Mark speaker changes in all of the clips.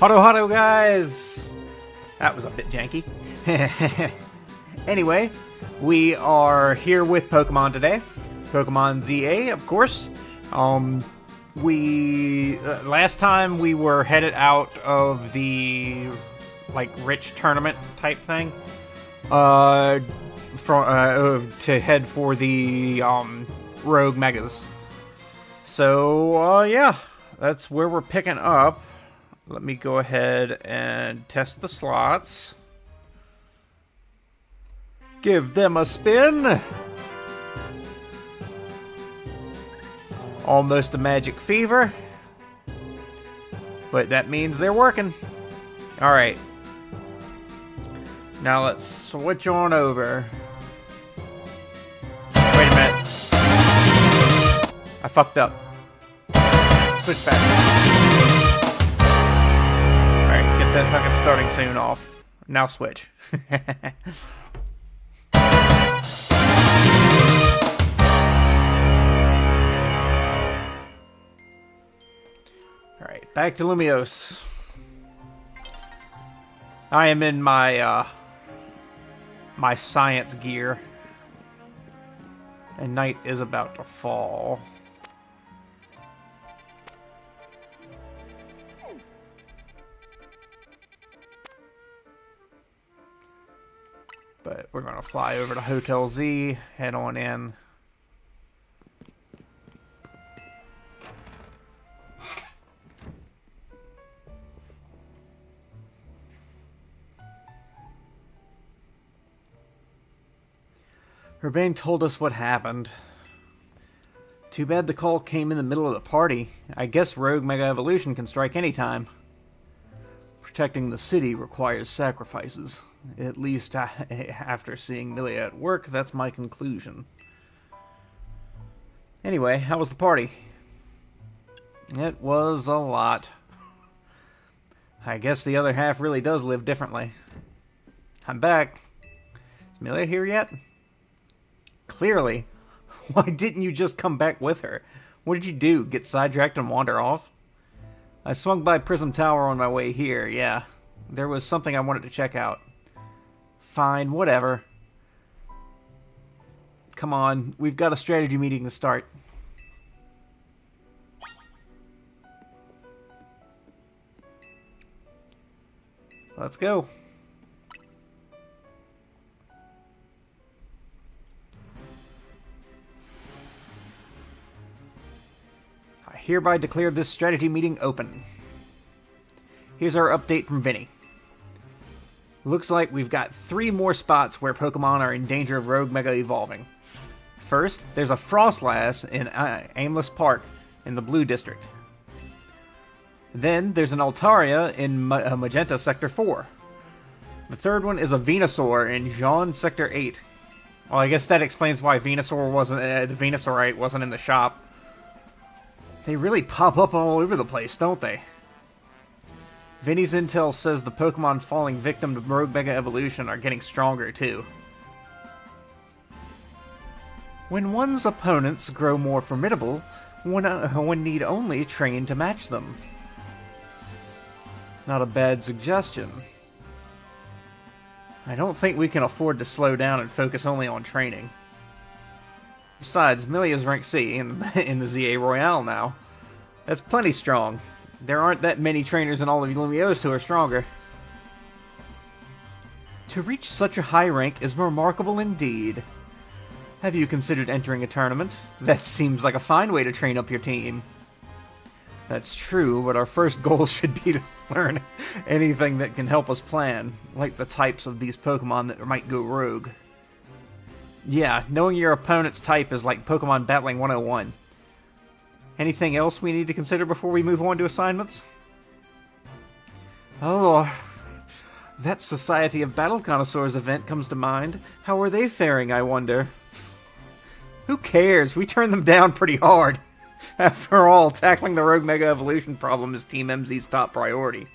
Speaker 1: Hotto guys! That was a bit janky. Anyway, we are here with Pokemon today. Pokemon ZA, of course. Last time we were headed out of the, like, rich tournament type thing. To head for the, Rogue Megas. So, yeah. That's where we're picking up. Let me go ahead and test the slots. Give them a spin. Almost a Magic Fever. But that means they're working. Alright. Now let's switch on over. Wait a minute. I fucked up. Switch back. That fucking starting soon off. Now switch. Alright, back to Lumiose. I am in my my science gear. And night is about to fall. But we're going to fly over to Hotel Z, head on in. Urbane told us what happened. Too bad the call came in the middle of the party. I guess Rogue Mega Evolution can strike anytime. Protecting the city requires sacrifices. At least after seeing Millia at work, that's my conclusion. Anyway, how was the party? It was a lot. I guess the other half really does live differently. I'm back. Is Millia here yet? Clearly. Why didn't you just come back with her? What did you do? Get sidetracked and wander off? I swung by Prism Tower on my way here, yeah. There was something I wanted to check out. Fine, whatever. Come on, we've got a strategy meeting to start. Let's go. I hereby declare this strategy meeting open. Here's our update from Vinny. Looks like we've got 3 more spots where Pokemon are in danger of Rogue Mega evolving. First, there's a Frostlass in Aimless Park in the Blue District. Then there's an Altaria in Magenta Sector 4. The third one is a Venusaur in Jean Sector 8. Well, I guess that explains why Venusaur wasn't the Venusaurite wasn't in the shop. They really pop up all over the place, don't they? Vinny's intel says the Pokemon falling victim to Rogue Mega Evolution are getting stronger, too. When one's opponents grow more formidable, one need only train to match them. Not a bad suggestion. I don't think we can afford to slow down and focus only on training. Besides, Millia's rank C in the ZA Royale now. That's plenty strong. There aren't that many trainers in all of Lumiose who are stronger. To reach such a high rank is remarkable indeed. Have you considered entering a tournament? That seems like a fine way to train up your team. That's true, but our first goal should be to learn anything that can help us plan, like the types of these Pokemon that might go rogue. Yeah, knowing your opponent's type is like Pokemon Battling 101. Anything else we need to consider before we move on to assignments? Oh, that Society of Battle Connoisseurs event comes to mind. How are they faring, I wonder? Who cares? We turned them down pretty hard. After all, tackling the Rogue Mega Evolution problem is Team MZ's top priority.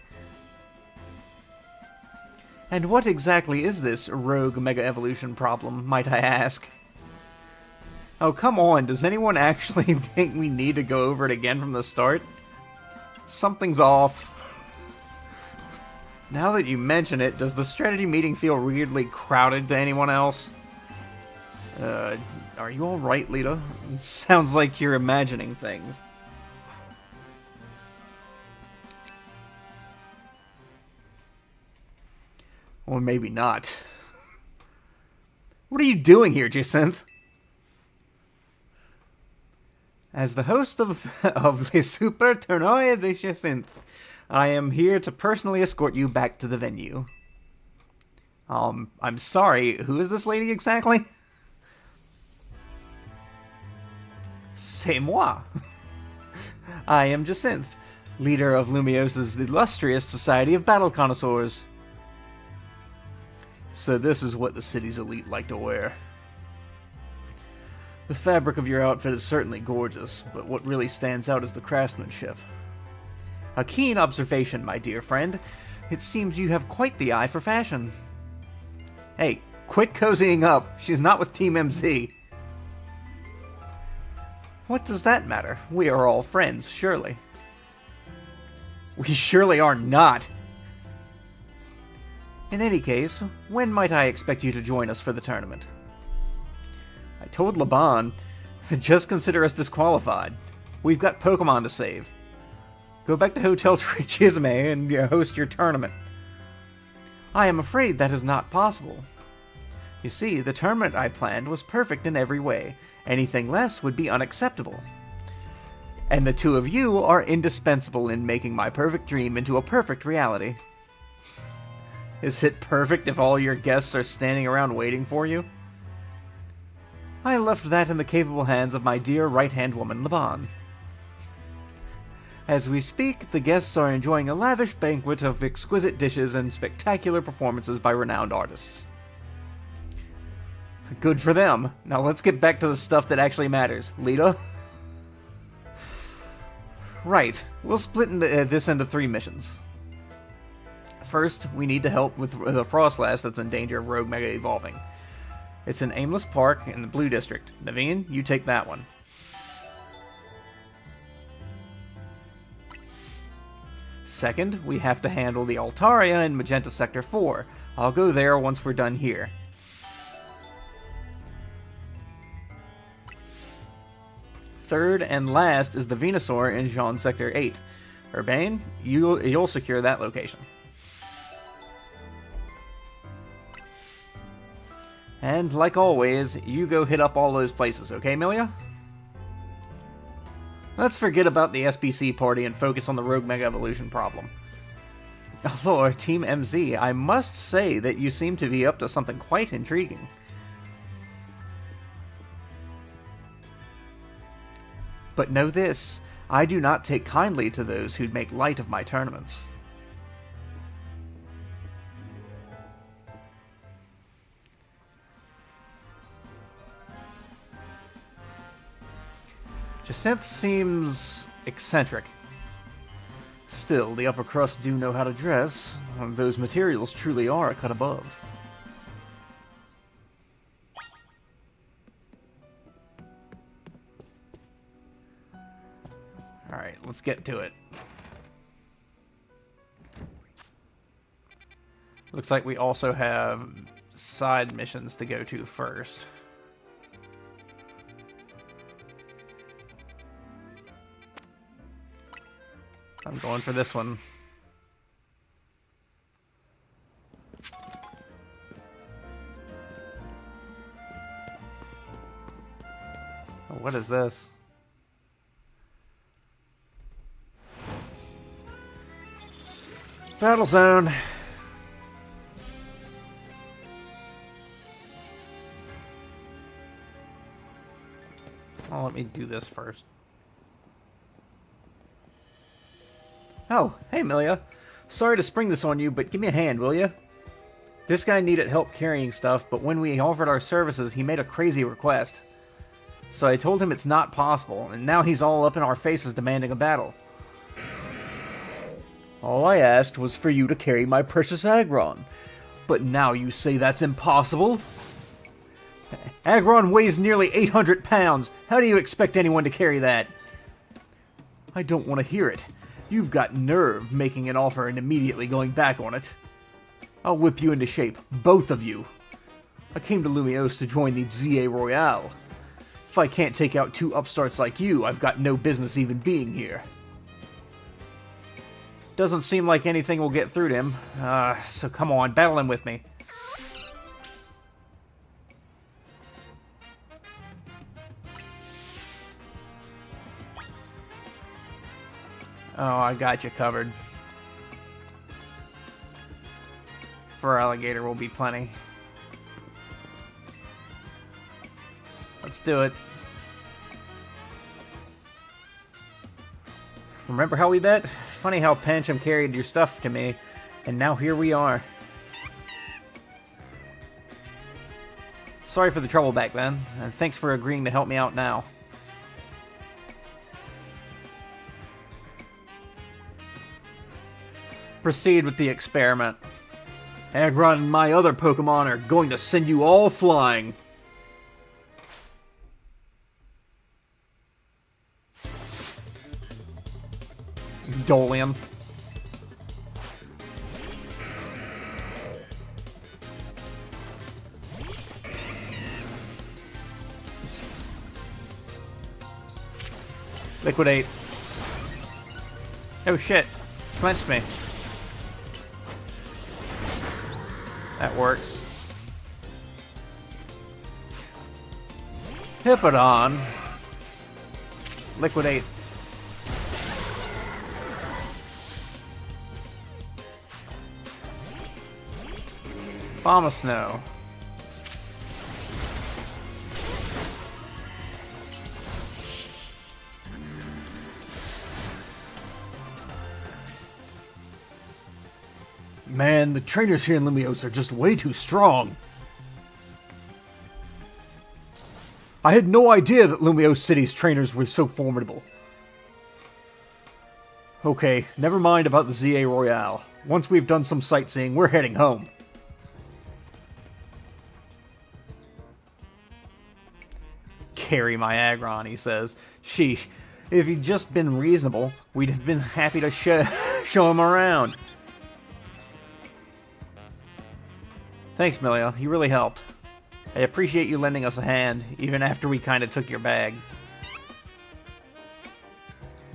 Speaker 1: And what exactly is this Rogue Mega Evolution problem, might I ask? Oh, come on, does anyone actually think we need to go over it again from the start? Something's off. Now that you mention it, does the strategy meeting feel weirdly crowded to anyone else? Are you alright, Lita? It sounds like you're imagining things. Or maybe not. What are you doing here, Jacinth? As the host of the Super Tournoi de Jacinth, I am here to personally escort you back to the venue. I'm sorry, who is this lady exactly? C'est moi. I am Jacinth, leader of Lumiose's illustrious Society of Battle Connoisseurs. So this is what the city's elite like to wear. The fabric of your outfit is certainly gorgeous, but what really stands out is the craftsmanship. A keen observation, my dear friend. It seems you have quite the eye for fashion. Hey, quit cozying up. She's not with Team MZ. What does that matter? We are all friends, surely. We surely are not. In any case, when might I expect you to join us for the tournament? I told Laban, just consider us disqualified. We've got Pokemon to save. Go back to Hotel Chisme and host your tournament. I am afraid that is not possible. You see, the tournament I planned was perfect in every way. Anything less would be unacceptable. And the two of you are indispensable in making my perfect dream into a perfect reality. Is it perfect if all your guests are standing around waiting for you? I left that in the capable hands of my dear right-hand woman, Laban. As we speak, the guests are enjoying a lavish banquet of exquisite dishes and spectacular performances by renowned artists. Good for them. Now let's get back to the stuff that actually matters. Lita? Right. We'll split this into 3 missions. First, we need to help with the Frostlass that's in danger of Rogue Mega Evolving. It's in Aimless Park in the Blue District. Naveen, you take that one. Second, we have to handle the Altaria in Magenta Sector 4. I'll go there once we're done here. Third and last is the Venusaur in Jean Sector 8. Urbane, you'll secure that location. And like always, you go hit up all those places, okay, Milia? Let's forget about the SBC party and focus on the Rogue Mega Evolution problem. Although, Team MZ, I must say that you seem to be up to something quite intriguing. But know this, I do not take kindly to those who'd make light of my tournaments. Jacinth seems eccentric. Still, the upper crust do know how to dress. Those materials truly are a cut above. Alright, let's get to it. Looks like we also have side missions to go to first. I'm going for this one. Oh, what is this? Battle zone. Oh, let me do this first. Oh, hey, Milia. Sorry to spring this on you, but give me a hand, will you? This guy needed help carrying stuff, but when we offered our services, he made a crazy request. So I told him it's not possible, and now he's all up in our faces demanding a battle. All I asked was for you to carry my precious Agron. But now you say that's impossible? Agron weighs nearly 800 pounds. How do you expect anyone to carry that? I don't want to hear it. You've got nerve making an offer and immediately going back on it. I'll whip you into shape, both of you. I came to Lumiose to join the ZA Royale. If I can't take out two upstarts like you, I've got no business even being here. Doesn't seem like anything will get through to him. So come on, battle him with me. Oh, I got you covered. For alligator will be plenty. Let's do it. Remember how we bet? Funny how Pancham carried your stuff to me, and now here we are. Sorry for the trouble back then, and thanks for agreeing to help me out now. Proceed with the experiment. Agron and my other Pokemon are going to send you all flying. Dolium. Liquidate. Oh shit. Clenched me. That works. Hippodon. Liquidate. Bomb of Snow. Man, the trainers here in Lumiose are just way too strong. I had no idea that Lumiose City's trainers were so formidable. Okay, never mind about the ZA Royale. Once we've done some sightseeing, we're heading home. Carry my Agron, he says. Sheesh, if he'd just been reasonable, we'd have been happy to show him around. Thanks, Milia. You really helped. I appreciate you lending us a hand, even after we kind of took your bag.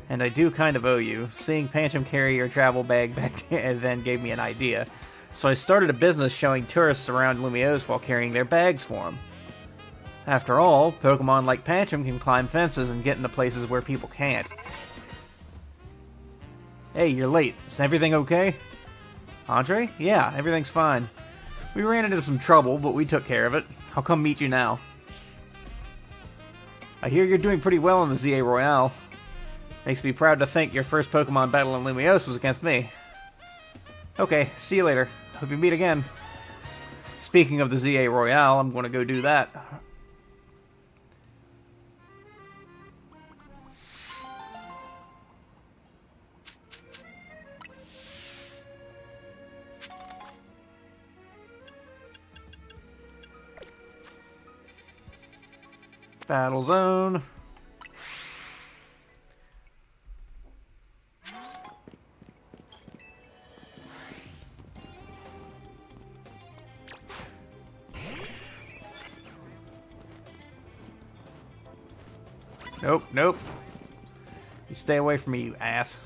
Speaker 1: And I do kind of owe you. Seeing Pancham carry your travel bag back then gave me an idea. So I started a business showing tourists around Lumiose while carrying their bags for them. After all, Pokemon like Pancham can climb fences and get into places where people can't. Hey, you're late. Is everything okay? Andre? Yeah, everything's fine. We ran into some trouble, but we took care of it. I'll come meet you now. I hear you're doing pretty well in the ZA Royale. Makes me proud to think your first Pokemon battle in Lumiose was against me. Okay, see you later. Hope you meet again. Speaking of the ZA Royale, I'm going to go do that. Battle zone. Nope, nope. You stay away from me, you ass.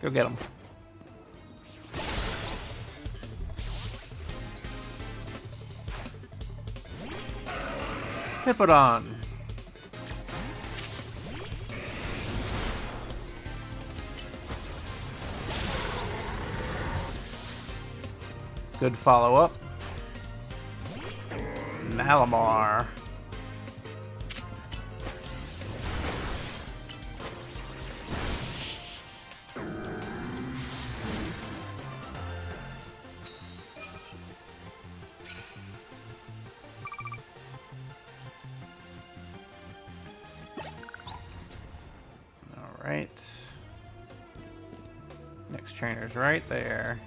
Speaker 1: Go get him. Hippodon. Good follow-up. Malamar. All right. Next trainer's right there.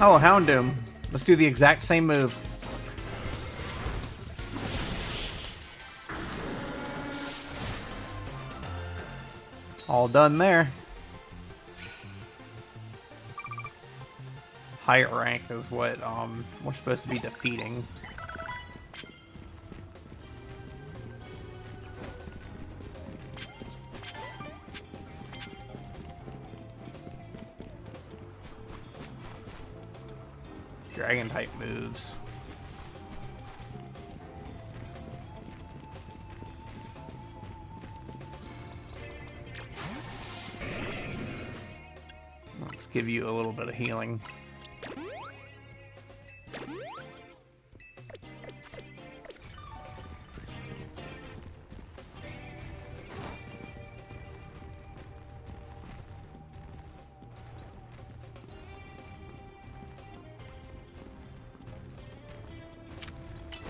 Speaker 1: Oh, Houndoom. Let's do the exact same move. All done there. Higher rank is what we're supposed to be defeating. Dragon type moves. Let's give you a little bit of healing.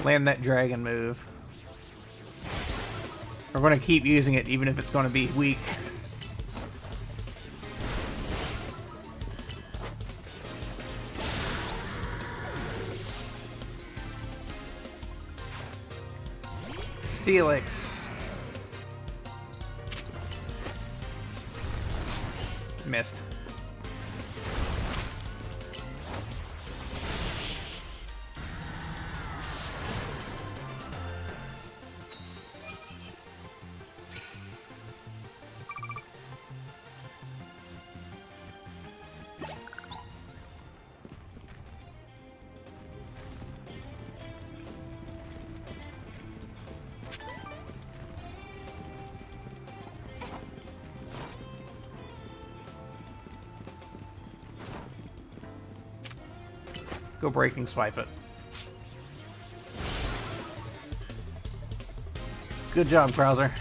Speaker 1: Land that dragon move. We're going to keep using it even if it's going to be weak. Steelix. Missed. Go breaking swipe it. Good job, Krauser.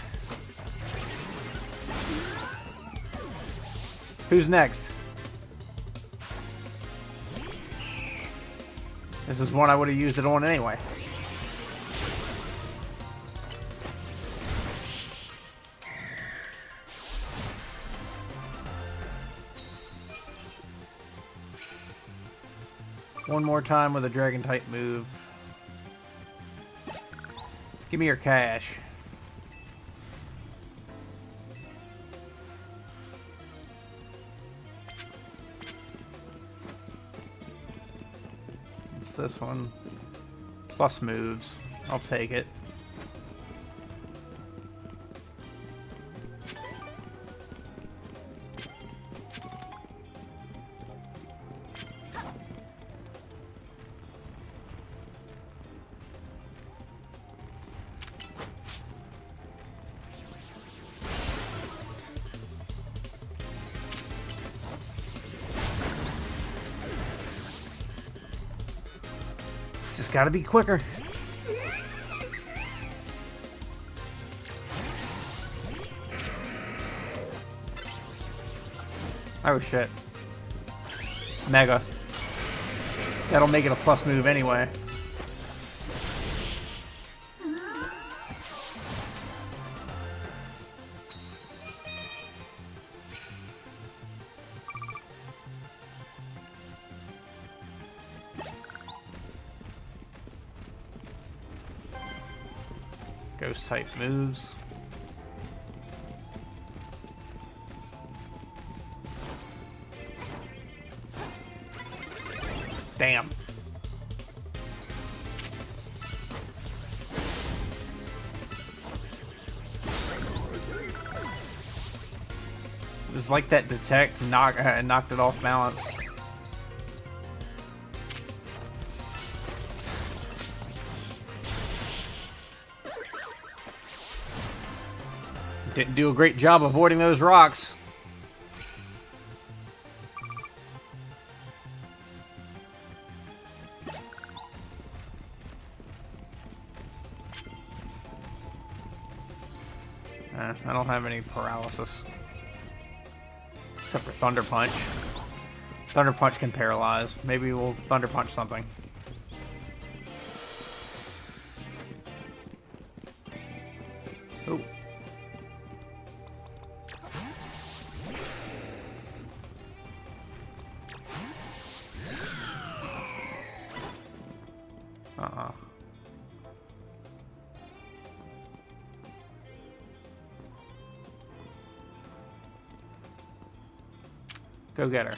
Speaker 1: Who's next? This is one I would have used it on anyway. One more time with a dragon type move. Give me your cash. It's this one. Plus moves. I'll take it. Just gotta be quicker. Oh shit. Mega. That'll make it a plus move anyway. Ghost type moves. Damn. It was like that detect knocked it off balance. Didn't do a great job avoiding those rocks. I don't have any paralysis. Except for Thunder Punch. Thunder Punch can paralyze. Maybe we'll Thunder Punch something. Oh. Go get her.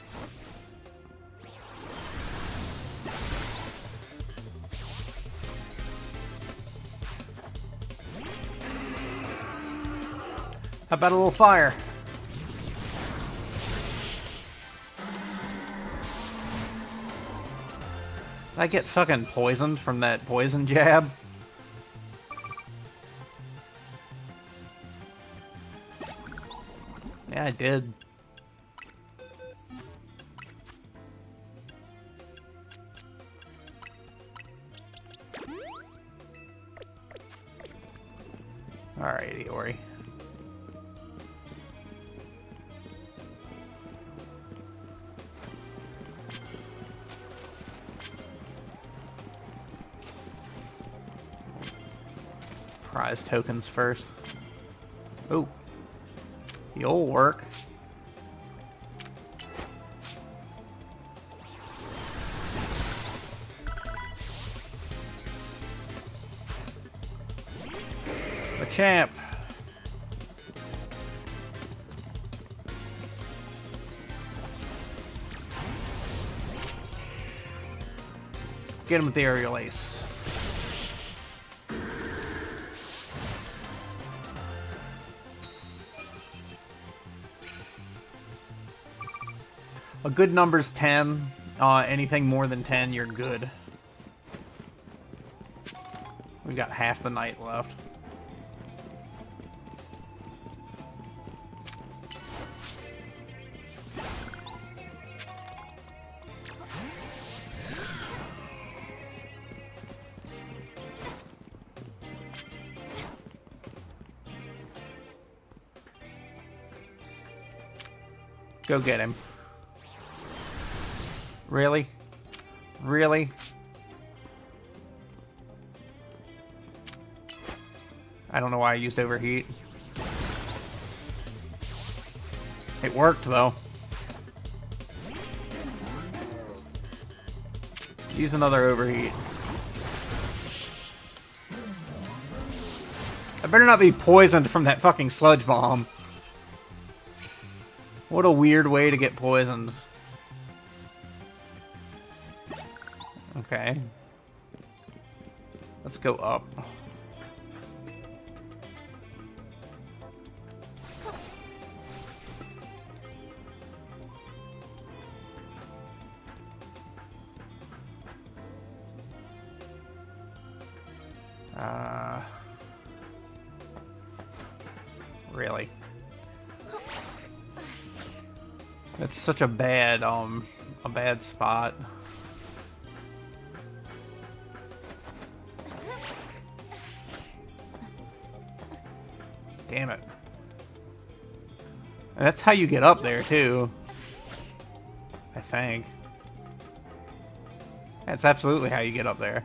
Speaker 1: How about a little fire? Did I get fucking poisoned from that poison jab? Yeah, I did. Alrighty, Ori. Prize tokens first. Ooh. You'll work. The champ. Get him with the aerial ace. A good number's 10. Anything more than 10, you're good. We got half the night left. Go get him. Really? Really? I don't know why I used overheat. It worked, though. Use another overheat. I better not be poisoned from that fucking sludge bomb. What a weird way to get poisoned. Okay. Let's go up. Really? That's such a bad spot. Damn it. And that's how you get up there, too. I think. That's absolutely how you get up there.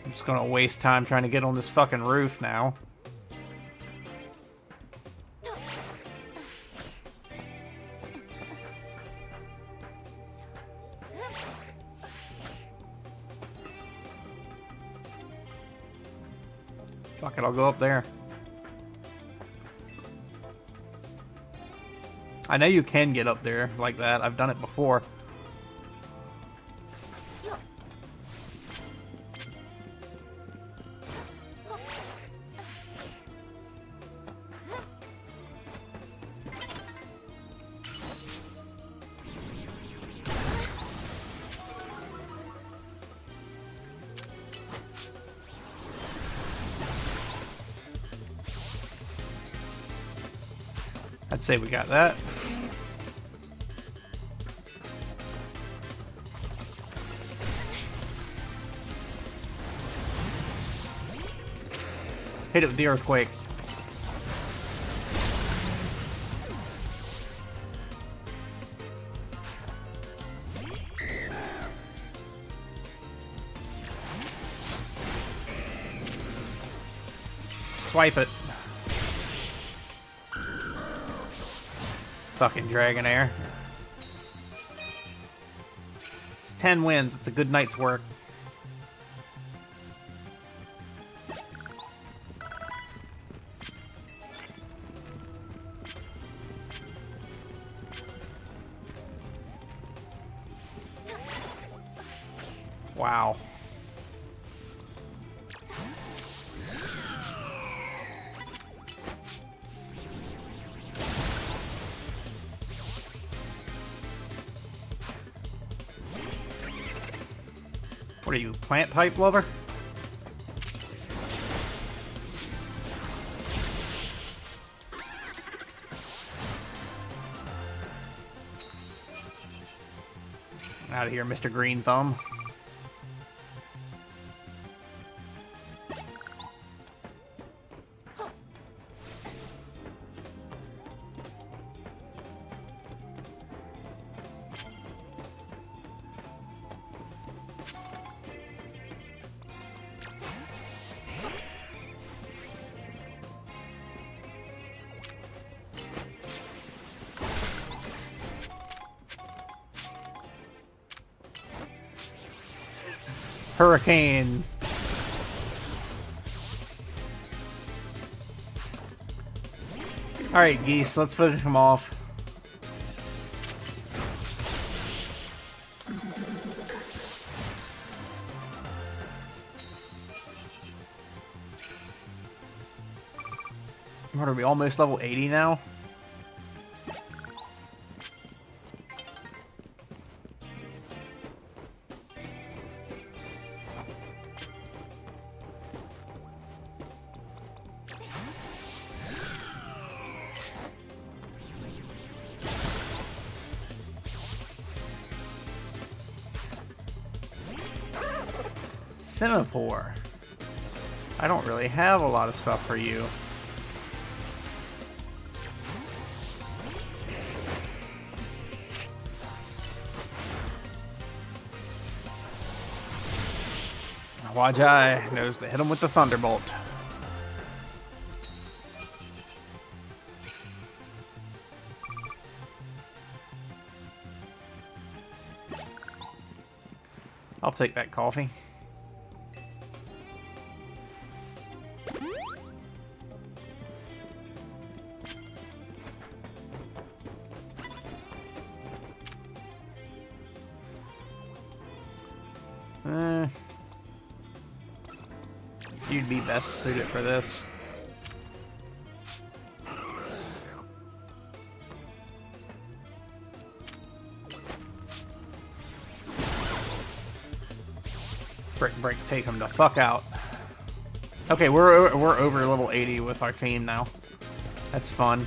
Speaker 1: I'm just gonna waste time trying to get on this fucking roof now. Fuck it, I'll go up there. I know you can get up there like that. I've done it before. I'd say we got that. Hit it with the earthquake. Swipe it. Fucking Dragonair. It's 10 wins. It's a good night's work. Wow. What are you, plant type lover? Out of here, Mr. Green Thumb. Hurricane. Alright, geese, let's finish them off. What are we, almost level 80 now? Semaphore. I don't really have a lot of stuff for you. Wajai knows to hit him with the Thunderbolt. I'll take that coffee. You'd be best suited for this. Break, take him the fuck out. Okay, we're over level 80 with our team now. That's fun.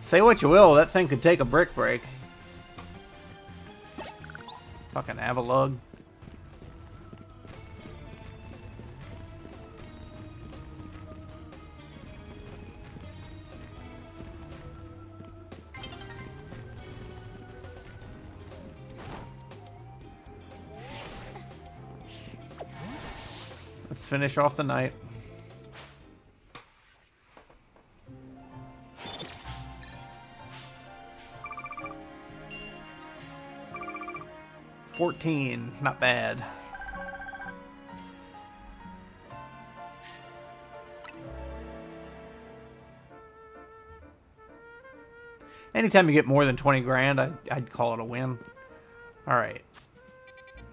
Speaker 1: Say what you will, that thing could take a brick break. Fucking Avalug. Let's finish off the night. 14. Not bad. Anytime you get more than 20 grand, I'd call it a win. Alright.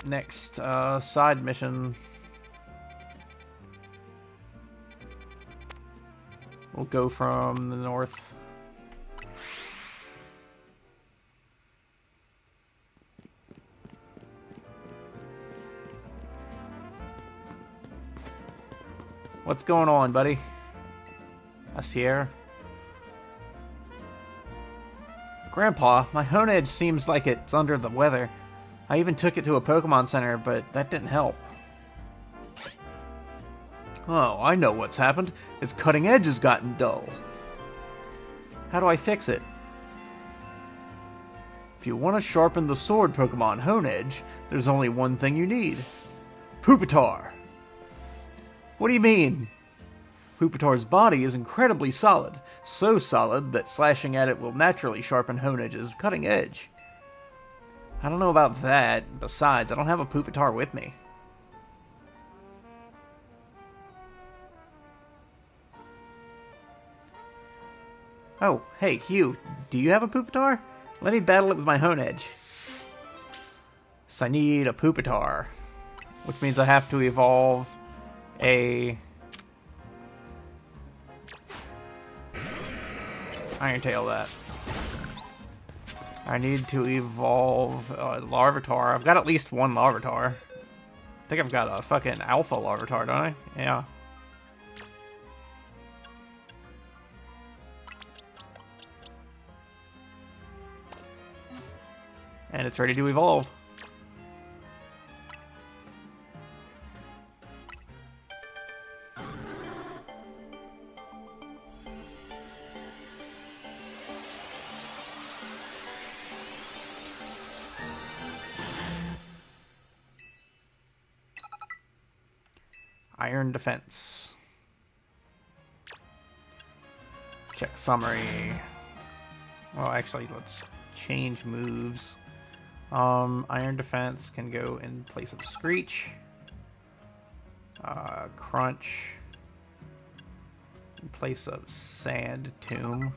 Speaker 1: Next, side mission. We'll go from the north. What's going on, buddy? A Sierra? Grandpa, my Honedge seems like it's under the weather. I even took it to a Pokemon Center, but that didn't help. Oh, I know what's happened. Its cutting edge has gotten dull. How do I fix it? If you want to sharpen the sword Pokemon Honedge, there's only one thing you need. Pupitar! What do you mean? Pupitar's body is incredibly solid, so solid that slashing at it will naturally sharpen Honedge's cutting edge. I don't know about that. Besides, I don't have a Pupitar with me. Oh, hey, Hugh, do you have a Pupitar? Let me battle it with my Honedge. So I need a Pupitar, which means I have to evolve a Iron Tail that. I need to evolve a Larvitar. I've got at least one Larvitar. I think I've got a fucking Alpha Larvitar, don't I? Yeah. And it's ready to evolve. Iron Defense. Check summary. Well, actually, let's change moves. Iron Defense can go in place of Screech. Crunch in place of Sand Tomb.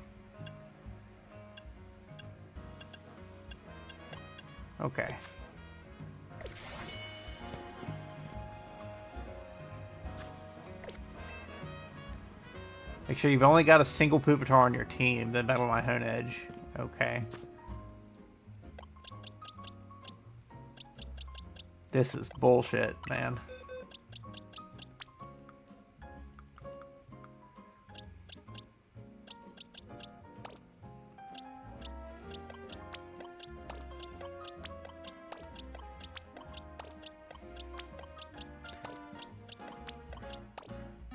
Speaker 1: Okay. Make sure you've only got a single Pupitar on your team, then battle my Honedge. Okay. This is bullshit, man.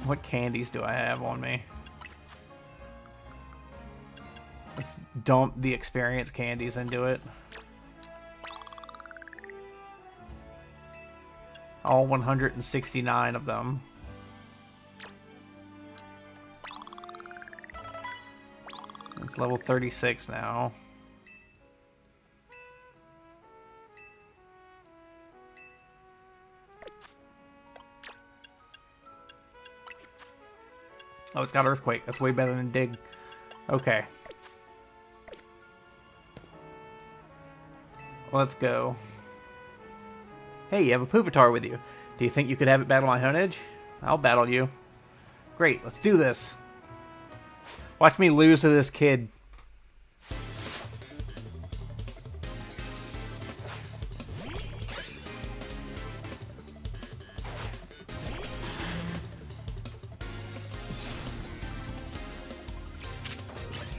Speaker 1: What candies do I have on me? Let's dump the experience candies into it. All 169 of them. It's level 36 now. Oh, it's got Earthquake. That's way better than Dig. Okay. Let's go. Hey, you have a Pupitar with you. Do you think you could have it battle my Honedge? I'll battle you. Great, let's do this. Watch me lose to this kid.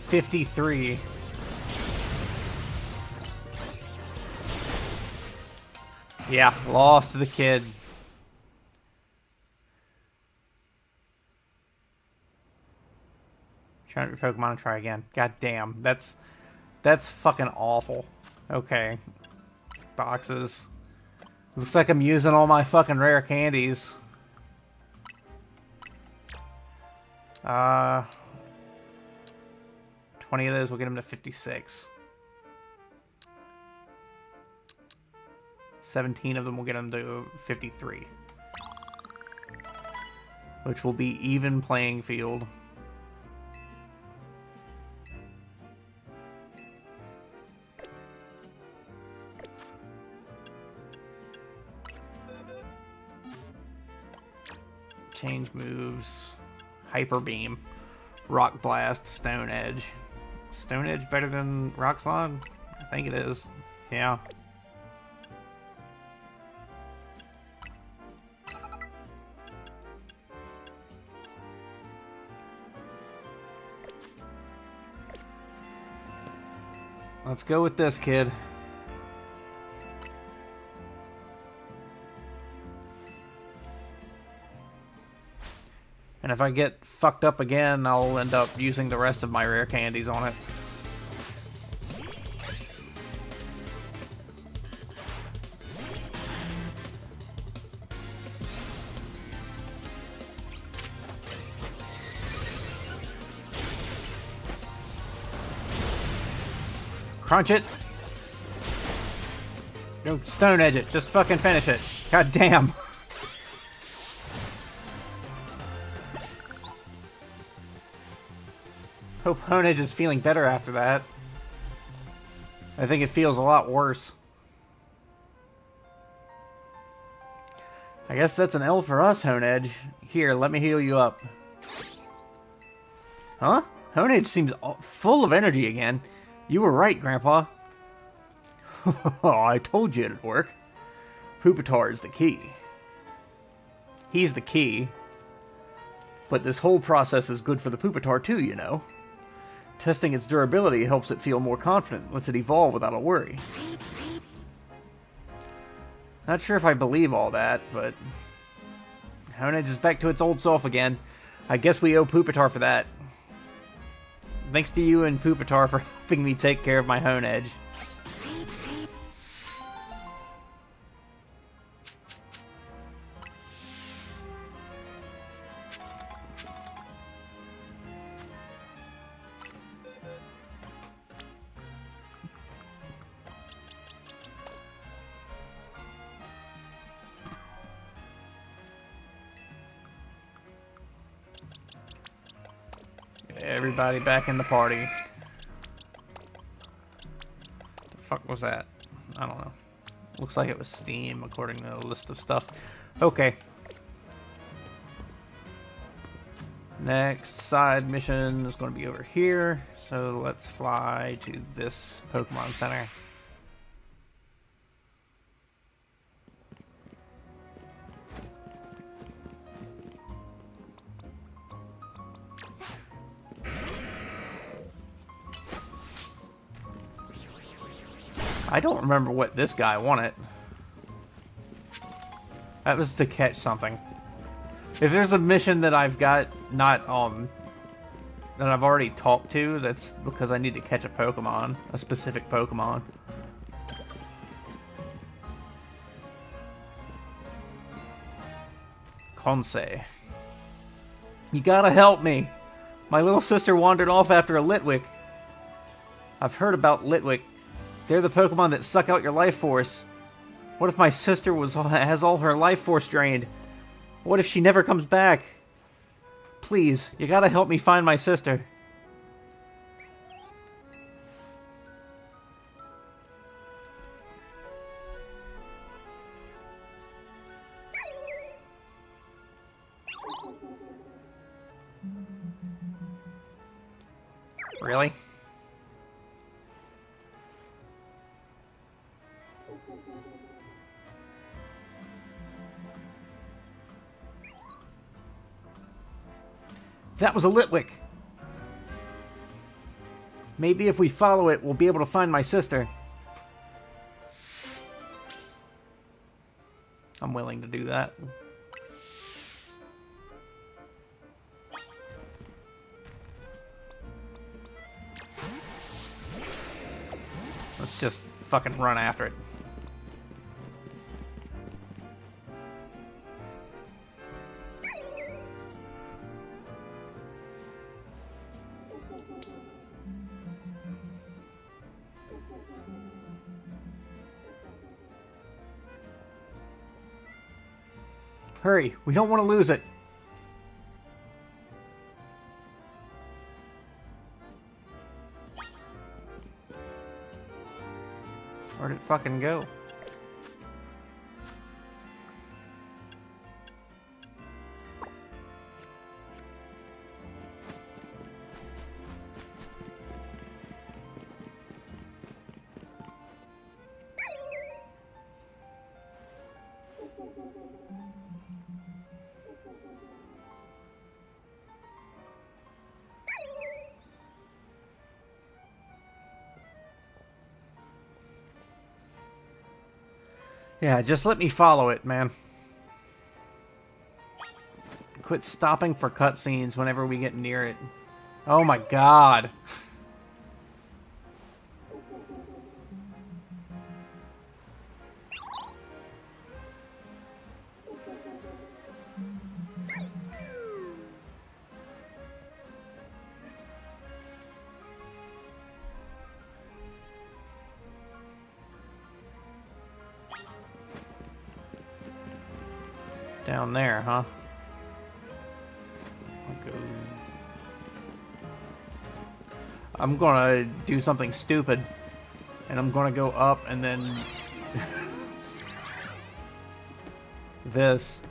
Speaker 1: $53. Yeah, lost to the kid. Trying to Pokemon and try again. God damn, that's fucking awful. Okay. Boxes. Looks like I'm using all my fucking rare candies. 20 of those will get him to 56. 17 of them will get him to 53. Which will be even playing field. Change moves. Hyper Beam. Rock Blast. Stone Edge. Stone Edge better than Rock Slide? I think it is. Yeah. Let's go with this, kid. And if I get fucked up again, I'll end up using the rest of my rare candies on it. Crunch it. Don't Stone Edge it. Just fucking finish it. God damn. Hope Hone Edge is feeling better after that. I think it feels a lot worse. I guess that's an L for us, Hone Edge. Here, let me heal you up. Huh? Hone Edge seems full of energy again. You were right, Grandpa. I told you it'd work. Pupitar is the key. He's the key. But this whole process is good for the Pupitar too, you know. Testing its durability helps it feel more confident, lets it evolve without a worry. Not sure if I believe all that, but Hone Edge is back to its old self again. I guess we owe Pupitar for that. Thanks to you and Pupitar for helping me take care of my Hone Edge. Everybody back in the party. The fuck was that? I don't know. Looks like it was Steam according to the list of stuff. Okay. Next side mission is going to be over here. So let's fly to this Pokemon Center. I don't remember what this guy wanted. That was to catch something. If there's a mission that I've got not that I've already talked to, that's because I need to catch a Pokemon, a specific Pokemon. Konsei. You gotta help me. My little sister wandered off after a Litwick. I've heard about Litwick. They're the Pokemon that suck out your life force. What if my sister has all her life force drained? What if she never comes back? Please, you gotta help me find my sister. Really? That was a Litwick. Maybe if we follow it, we'll be able to find my sister. I'm willing to do that. Let's just fucking run after it. Hurry, we don't want to lose it. Where'd it fucking go? Yeah, just let me follow it, man. Quit stopping for cutscenes whenever we get near it. Oh my god. Down there, huh? I'm gonna do something stupid. And I'm gonna go up and then... this.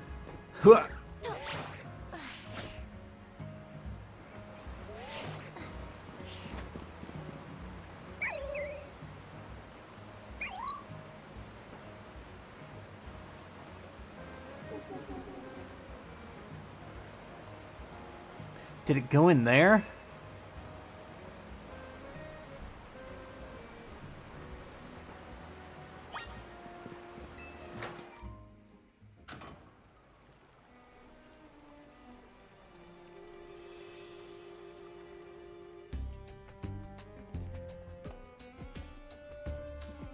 Speaker 1: Did it go in there?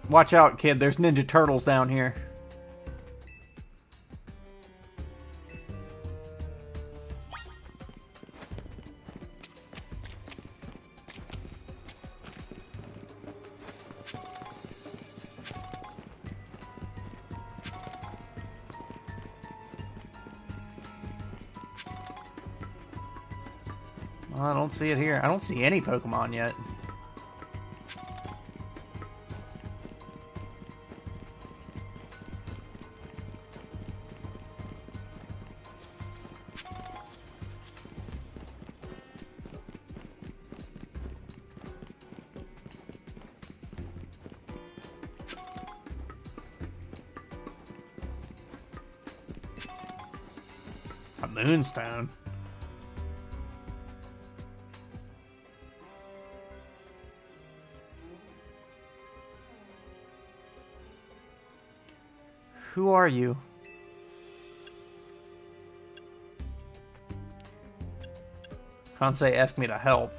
Speaker 1: Watch out, kid. There's Ninja Turtles down here. Well, I don't see it here. I don't see any Pokemon yet. A Moonstone. Who are you? Kansei asked me to help.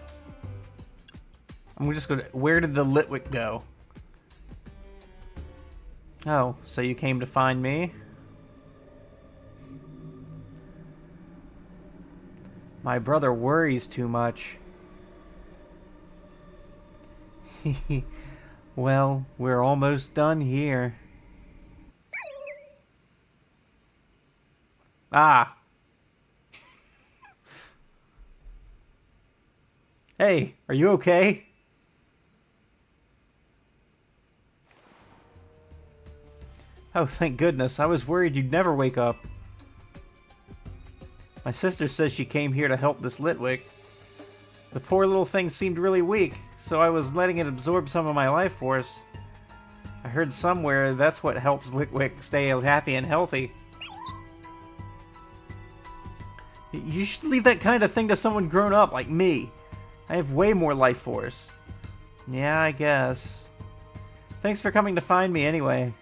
Speaker 1: I'm just gonna... Where did the Litwick go? Oh, so you came to find me? My brother worries too much. Well, we're almost done here. Ah! Hey, are you okay? Oh, thank goodness. I was worried you'd never wake up. My sister says she came here to help this Litwick. The poor little thing seemed really weak, so I was letting it absorb some of my life force. I heard somewhere that's what helps Litwick stay happy and healthy. You should leave that kind of thing to someone grown up like me. I have way more life force. Yeah, I guess. Thanks for coming to find me anyway.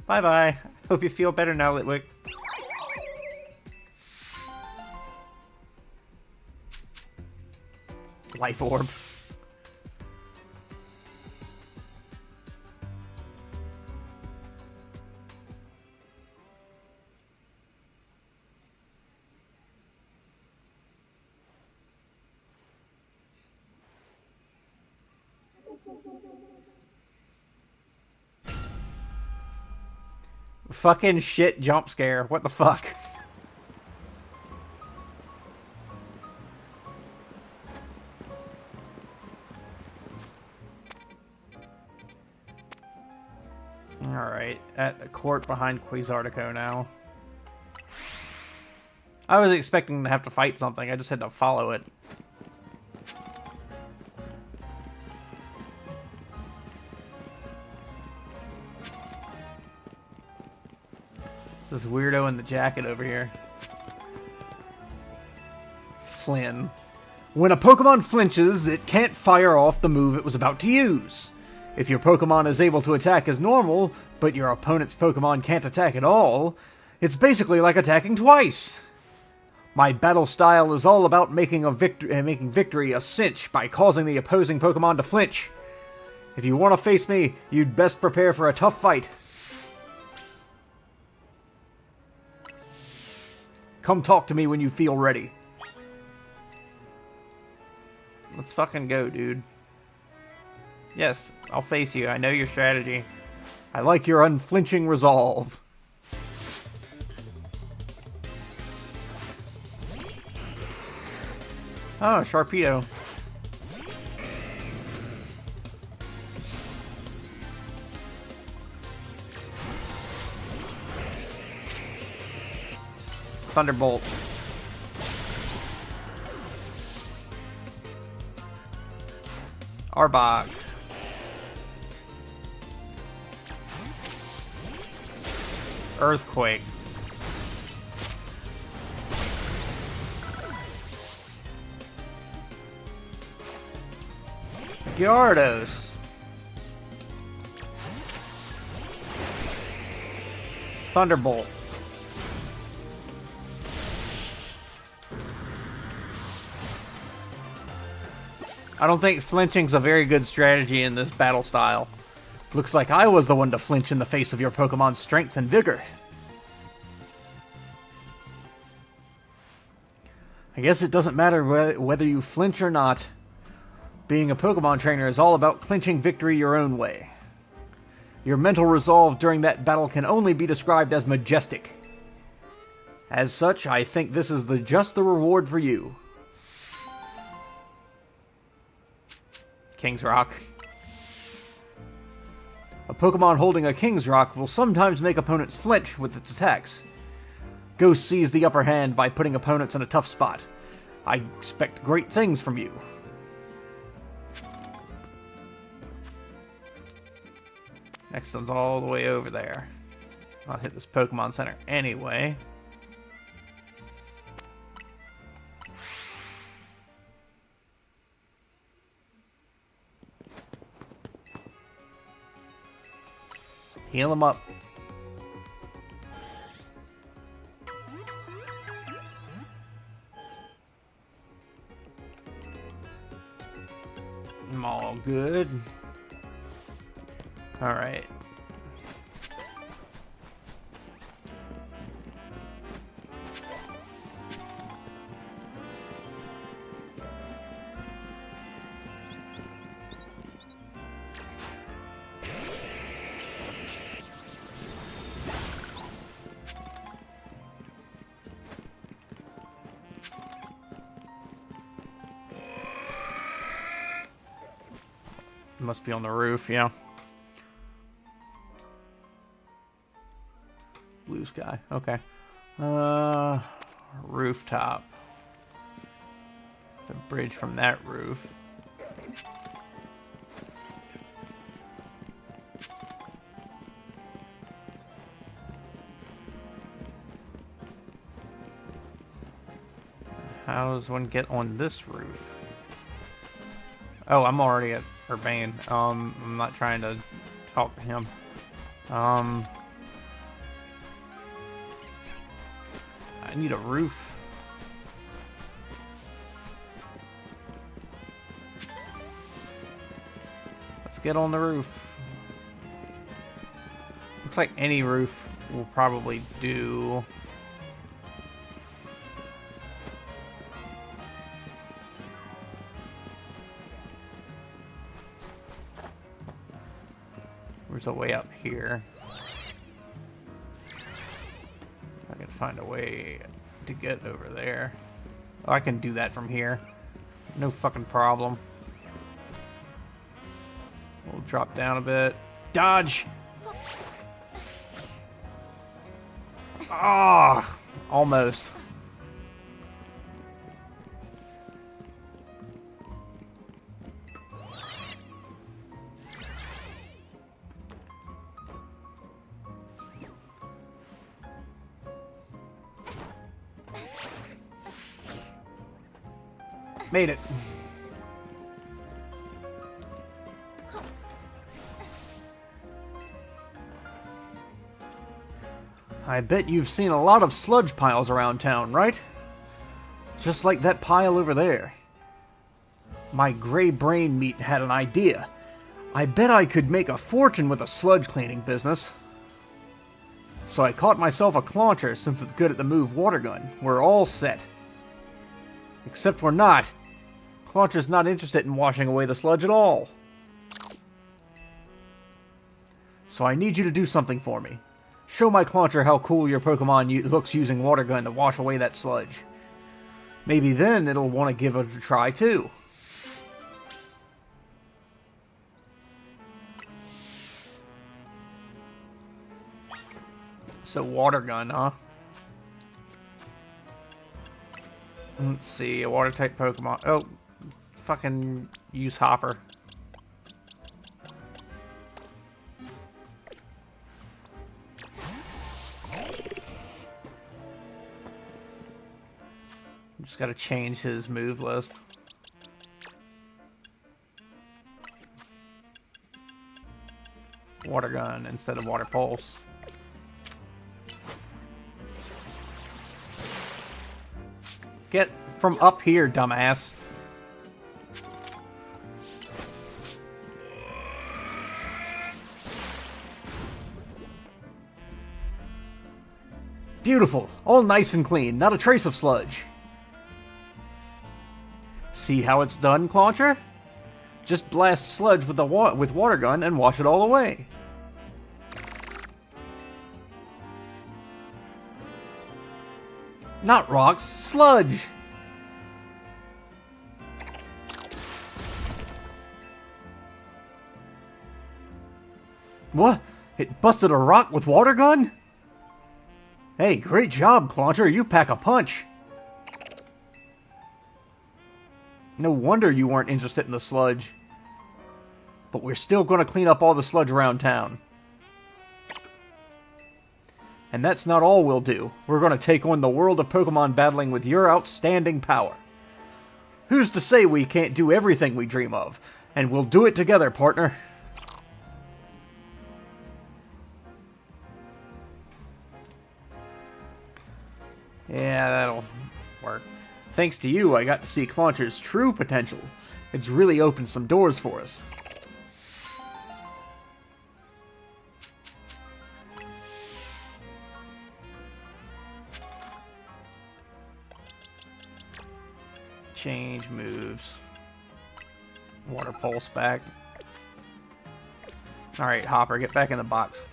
Speaker 1: Bye-bye. Hope you feel better now, Litwick. Life orb. Fucking shit jump scare. What the fuck? Alright, at the court behind Quasartico now. I was expecting to have to fight something, I just had to follow it. This weirdo in the jacket over here. Flynn. When a Pokemon flinches, it can't fire off the move it was about to use. If your Pokemon is able to attack as normal, but your opponent's Pokemon can't attack at all, it's basically like attacking twice. My battle style is all about making victory a cinch by causing the opposing Pokemon to flinch. If you want to face me, you'd best prepare for a tough fight. Come talk to me when you feel ready. Let's fucking go, dude. Yes, I'll face you. I know your strategy. I like your unflinching resolve. Oh, Sharpedo. Thunderbolt. Arbok. Earthquake. Gyarados. Thunderbolt. I don't think flinching's a very good strategy in this battle style. Looks like I was the one to flinch in the face of your Pokemon's strength and vigor. I guess it doesn't matter whether you flinch or not. Being a Pokemon trainer is all about clinching victory your own way. Your mental resolve during that battle can only be described as majestic. As such, I think this is just the reward for you. King's Rock. A Pokemon holding a King's Rock will sometimes make opponents flinch with its attacks. Go seize the upper hand by putting opponents in a tough spot. I expect great things from you. Next one's all the way over there. I'll hit this Pokemon Center anyway. Heal him up. I'm all good. All right. Must be on the roof, yeah. Blue sky, okay. Rooftop. The bridge from that roof. How does one get on this roof? Oh, I'm already at Urbane. I'm not trying to talk to him. I need a roof. Let's get on the roof. Looks like any roof will probably do. There's a way up here. find a way to get over there. Oh, I can do that from here. No fucking problem. We'll drop down a bit. Dodge! Ah, almost. Made it. I bet you've seen a lot of sludge piles around town, right? Just like that pile over there. My gray brain meat had an idea. I bet I could make a fortune with a sludge cleaning business. So I caught myself a clauncher since it's good at the move water gun. We're all set. Except we're not. Clauncher's not interested in washing away the sludge at all. So I need you to do something for me. Show my Clauncher how cool your Pokemon looks using water gun to wash away that sludge. Maybe then it'll want to give it a try too. So water gun, huh? Let's see, a water type Pokemon. Oh, fucking use Hopper. Just gotta change his move list. Water gun instead of water pulse. Get from up here, dumbass. Beautiful. All nice and clean. Not a trace of sludge. See how it's done, Clauncher? Just blast sludge with water gun and wash it all away. Not rocks, sludge! What? It busted a rock with water gun? Hey, great job, Clauncher. You pack a punch. No wonder you weren't interested in the sludge. But we're still going to clean up all the sludge around town. And that's not all we'll do. We're going to take on the world of Pokemon battling with your outstanding power. Who's to say we can't do everything we dream of? And we'll do it together, partner. Yeah, that'll work. Thanks to you, I got to see Clauncher's true potential. It's really opened some doors for us. Change moves. Water pulse back. Alright, Hopper, get back in the box.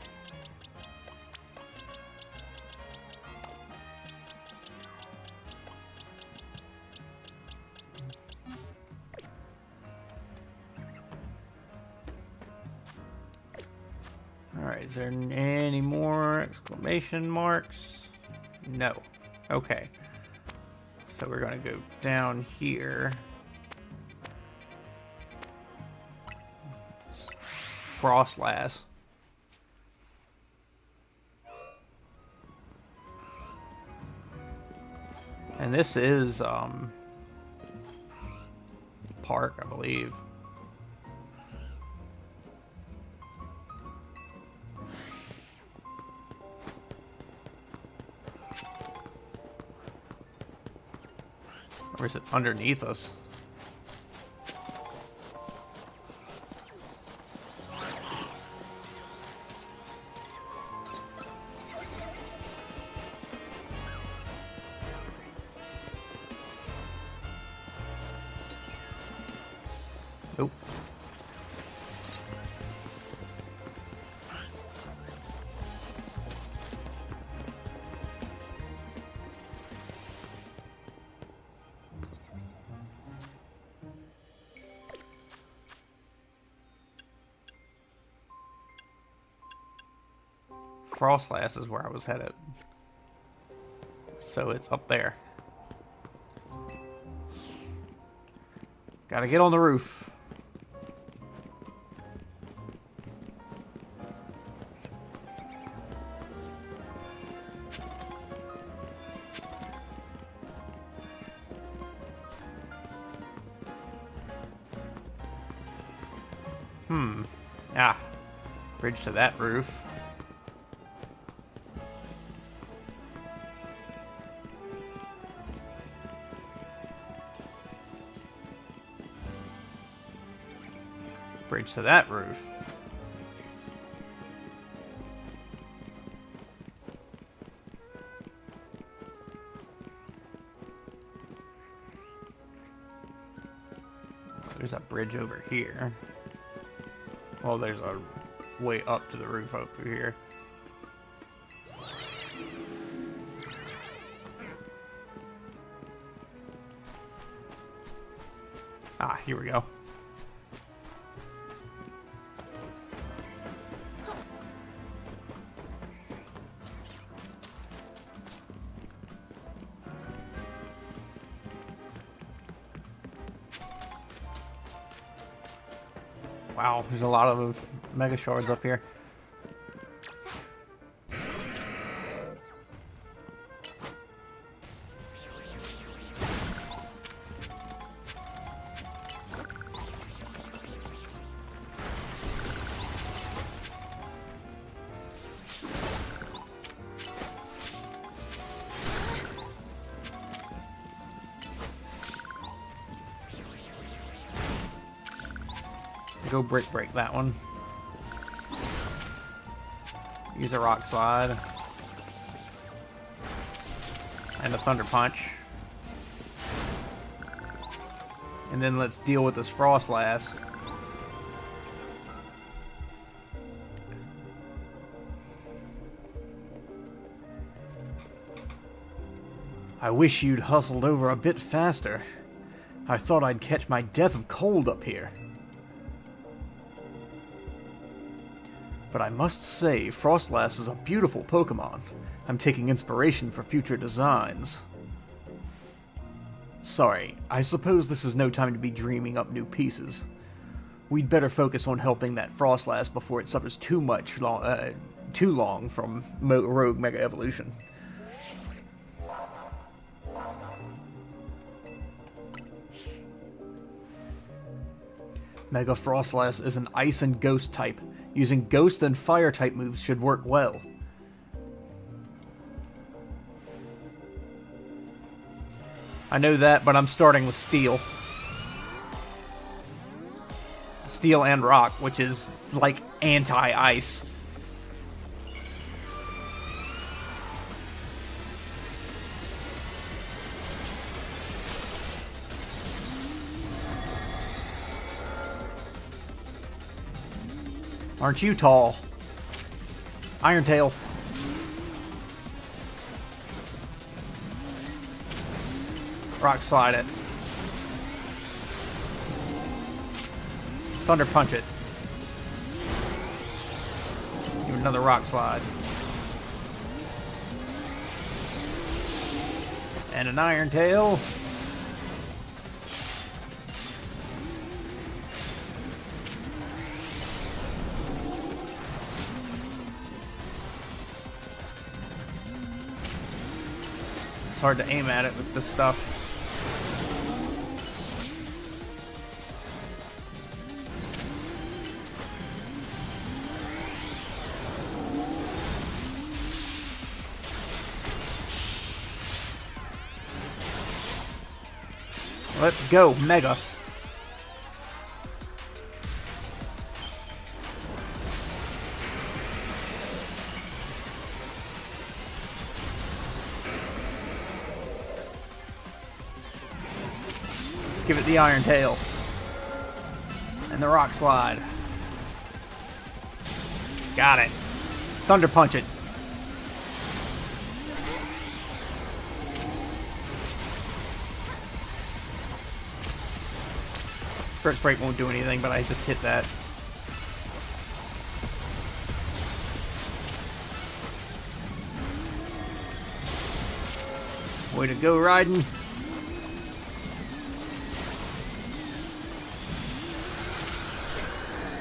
Speaker 1: Alright, is there any more exclamation marks? No. Okay. So we're going to go down here. Frostlass. And this is, park, I believe. Or is it underneath us? Nope. Frostlass is where I was headed. So it's up there. Gotta get on the roof. Ah. Bridge to that roof. Bridge to that roof. There's a bridge over here. Well, there's a way up to the roof over here. Ah, here we go. Wow, there's a lot of mega shards up here. Go break that one. Use a rock slide. And a thunder punch. And then let's deal with this Frostlass. I wish you'd hustled over a bit faster. I thought I'd catch my death of cold up here. But I must say, Frostlass is a beautiful Pokemon. I'm taking inspiration for future designs. Sorry, I suppose this is no time to be dreaming up new pieces. We'd better focus on helping that Frostlass before it suffers too long from Rogue Mega Evolution. Mega Frostlass is an Ice and Ghost type. Using Ghost and Fire type moves should work well. I know that, but I'm starting with Steel. Steel and Rock, which is like anti-ice. Aren't you tall? Iron Tail. Rock slide it. Thunder punch it. Do another rock slide. And an Iron Tail. It's hard to aim at it with this stuff. Let's go, Mega. Give it the Iron Tail. And the Rock Slide. Got it. Thunder Punch it. Brick Break won't do anything, but I just hit that. Way to go, Raiden.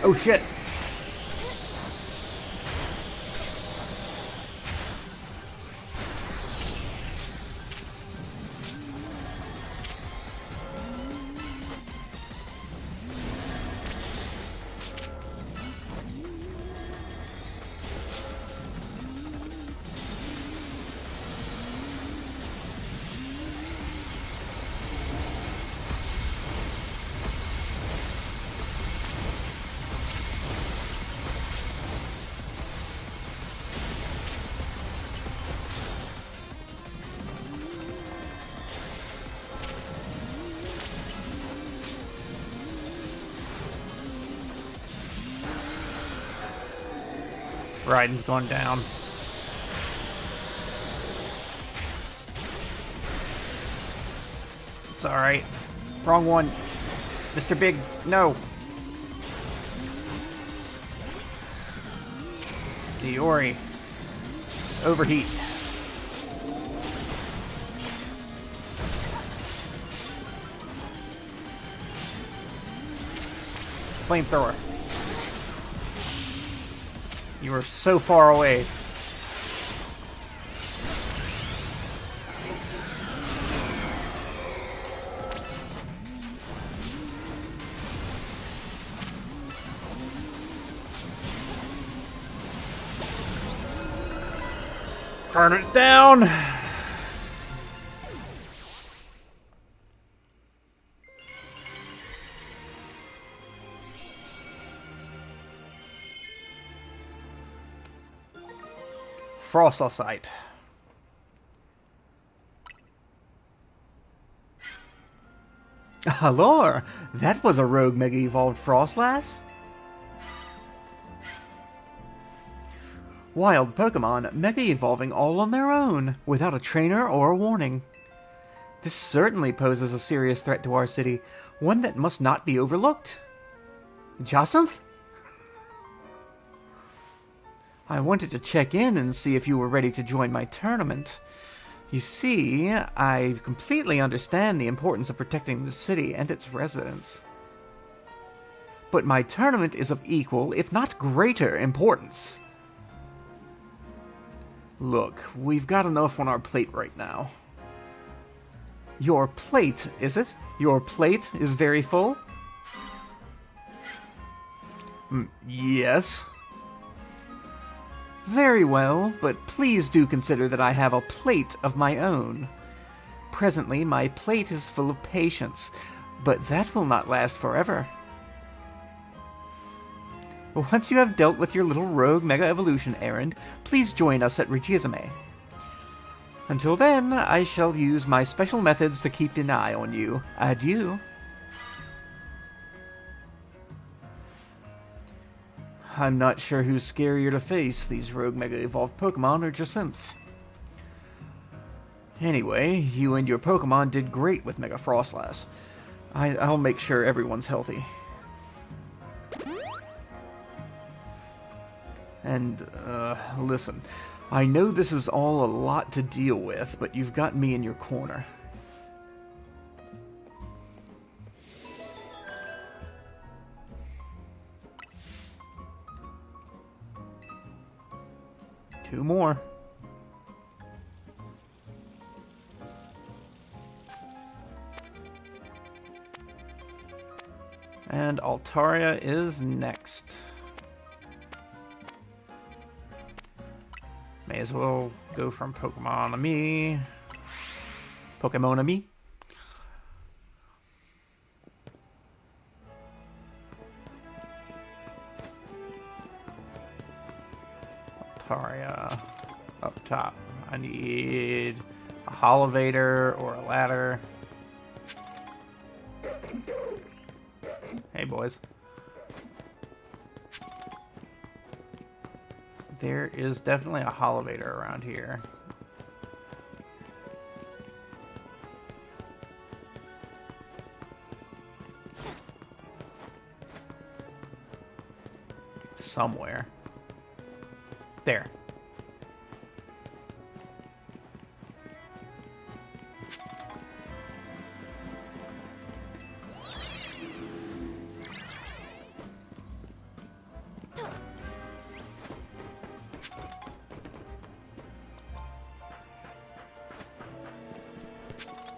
Speaker 1: Oh shit. Raiden's going down. It's alright. Wrong one. Mr. Big, no. Diori. Overheat. Flamethrower. You were so far away. Burn it down. Frostlasite. Lore, that was a rogue Mega Evolved Frostlass? Wild Pokemon Mega Evolving all on their own, without a trainer or a warning. This certainly poses a serious threat to our city, one that must not be overlooked. Jacinth? I wanted to check in and see if you were ready to join my tournament. You see, I completely understand the importance of protecting the city and its residents. But my tournament is of equal, if not greater, importance. Look, we've got enough on our plate right now. Your plate, is it? Your plate is very full? Yes. Very well, but please do consider that I have a plate of my own. Presently, my plate is full of patience, but that will not last forever. Once you have dealt with your little rogue Mega Evolution errand, please join us at Regizame. Until then, I shall use my special methods to keep an eye on you. Adieu. I'm not sure who's scarier to face, these rogue Mega Evolved Pokemon or Jacinth. Anyway, you and your Pokemon did great with Mega Frostlass. I'll make sure everyone's healthy. And, listen, I know this is all a lot to deal with, but you've got me in your corner. Two more. And Altaria is next. May as well go from Pokemon-Ami. Pokemon-Ami. Altaria up top. I need a Holovator or a ladder. Hey, boys. There is definitely a Holovator around here. Somewhere. There.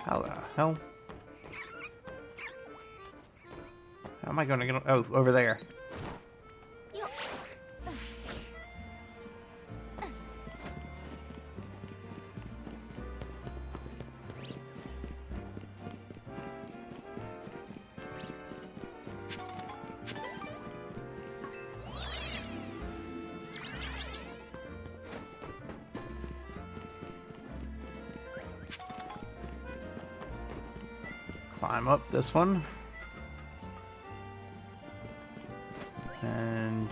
Speaker 1: How the hell? How am I going to get... Oh, over there. Climb up this one. And...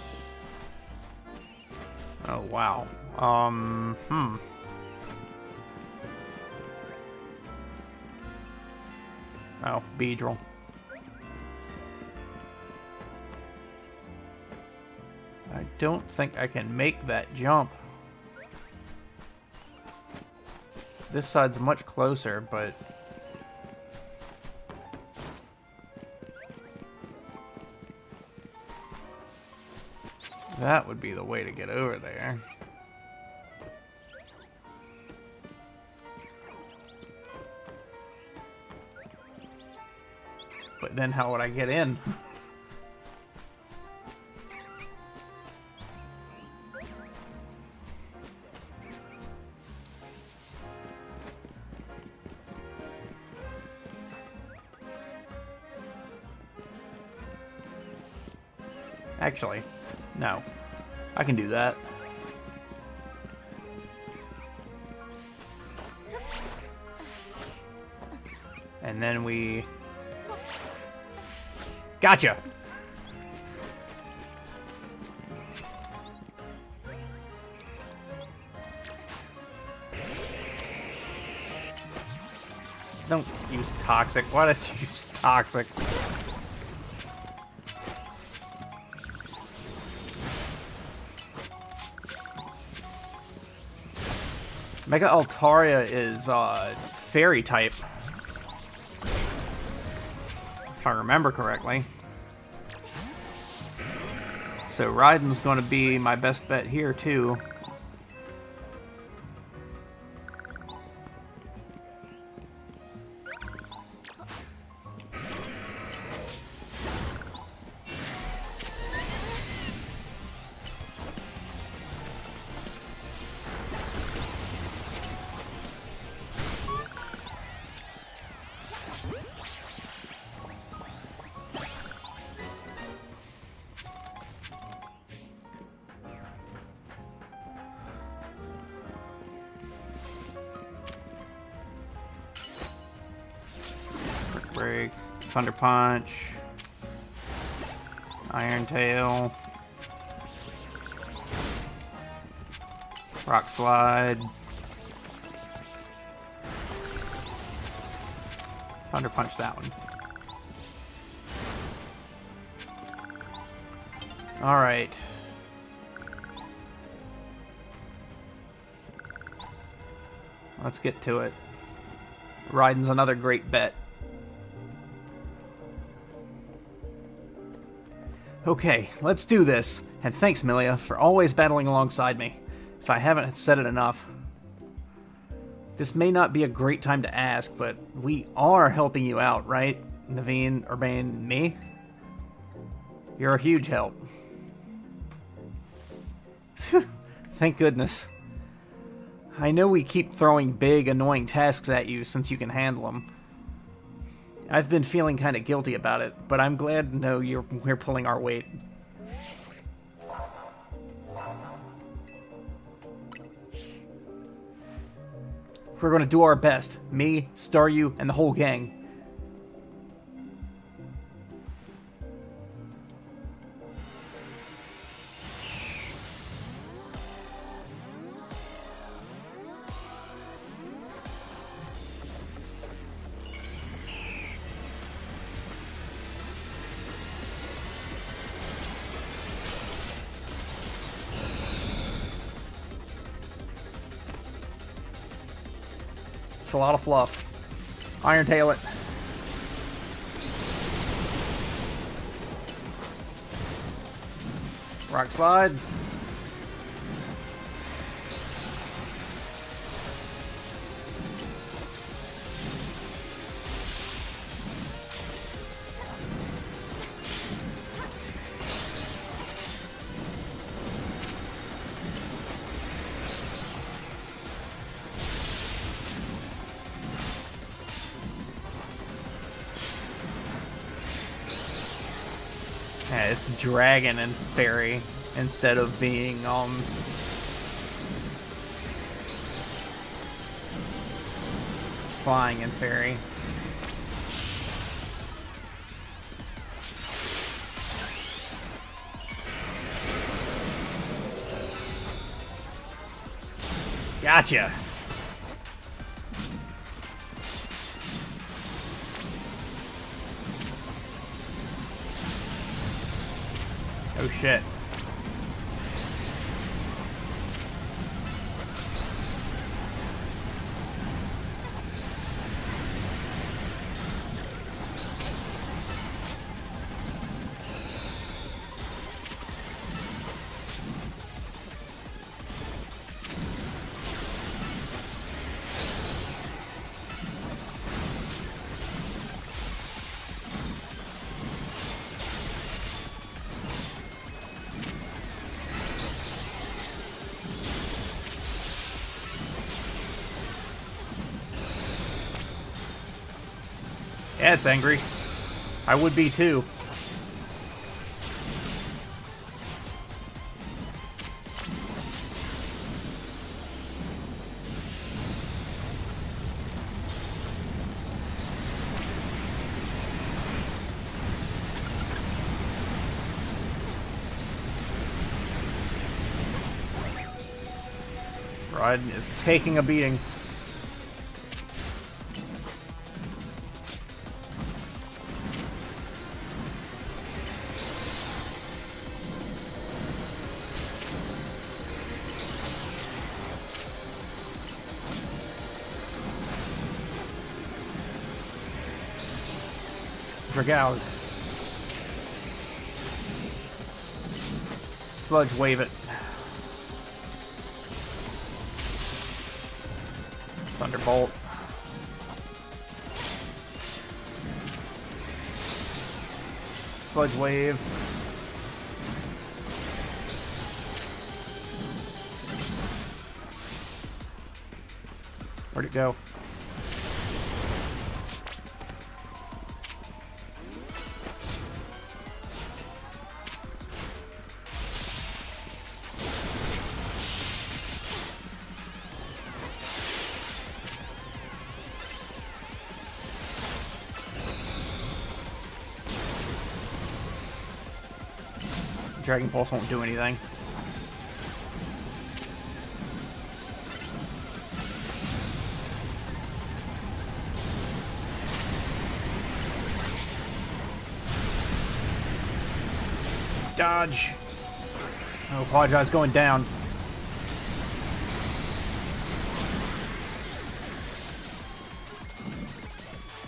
Speaker 1: oh, wow. Oh, Beedrill. I don't think I can make that jump. This side's much closer, but... that would be the way to get over there. But then how would I get in? Actually, no. I can do that. And then we... gotcha! Don't use toxic. Why did you use toxic? Mega Altaria is fairy type, if I remember correctly. So Raiden's going to be my best bet here too. Break, Thunder Punch, Iron Tail, Rock Slide, Thunder Punch that one. Alright. Let's get to it. Raiden's another great bet. Okay, let's do this. And thanks, Milia, for always battling alongside me. If I haven't said it enough. This may not be a great time to ask, but we are helping you out, right? Naveen, Urbane, me? You're a huge help. Thank goodness. I know we keep throwing big, annoying tasks at you since you can handle them. I've been feeling kind of guilty about it, but I'm glad to know we're pulling our weight. We're going to do our best. Me, Staryu, and the whole gang. A lot of fluff. Iron Tail it. Rock Slide. Yeah, it's dragon and fairy instead of being, flying and fairy. Gotcha! Oh shit. Yeah, it's angry. I would be too. Rod is taking a beating. Dragao. Sludge wave it. Thunderbolt. Sludge wave. Where'd it go? Dragon Pulse won't do anything. Dodge. Oh, Quadra's going down.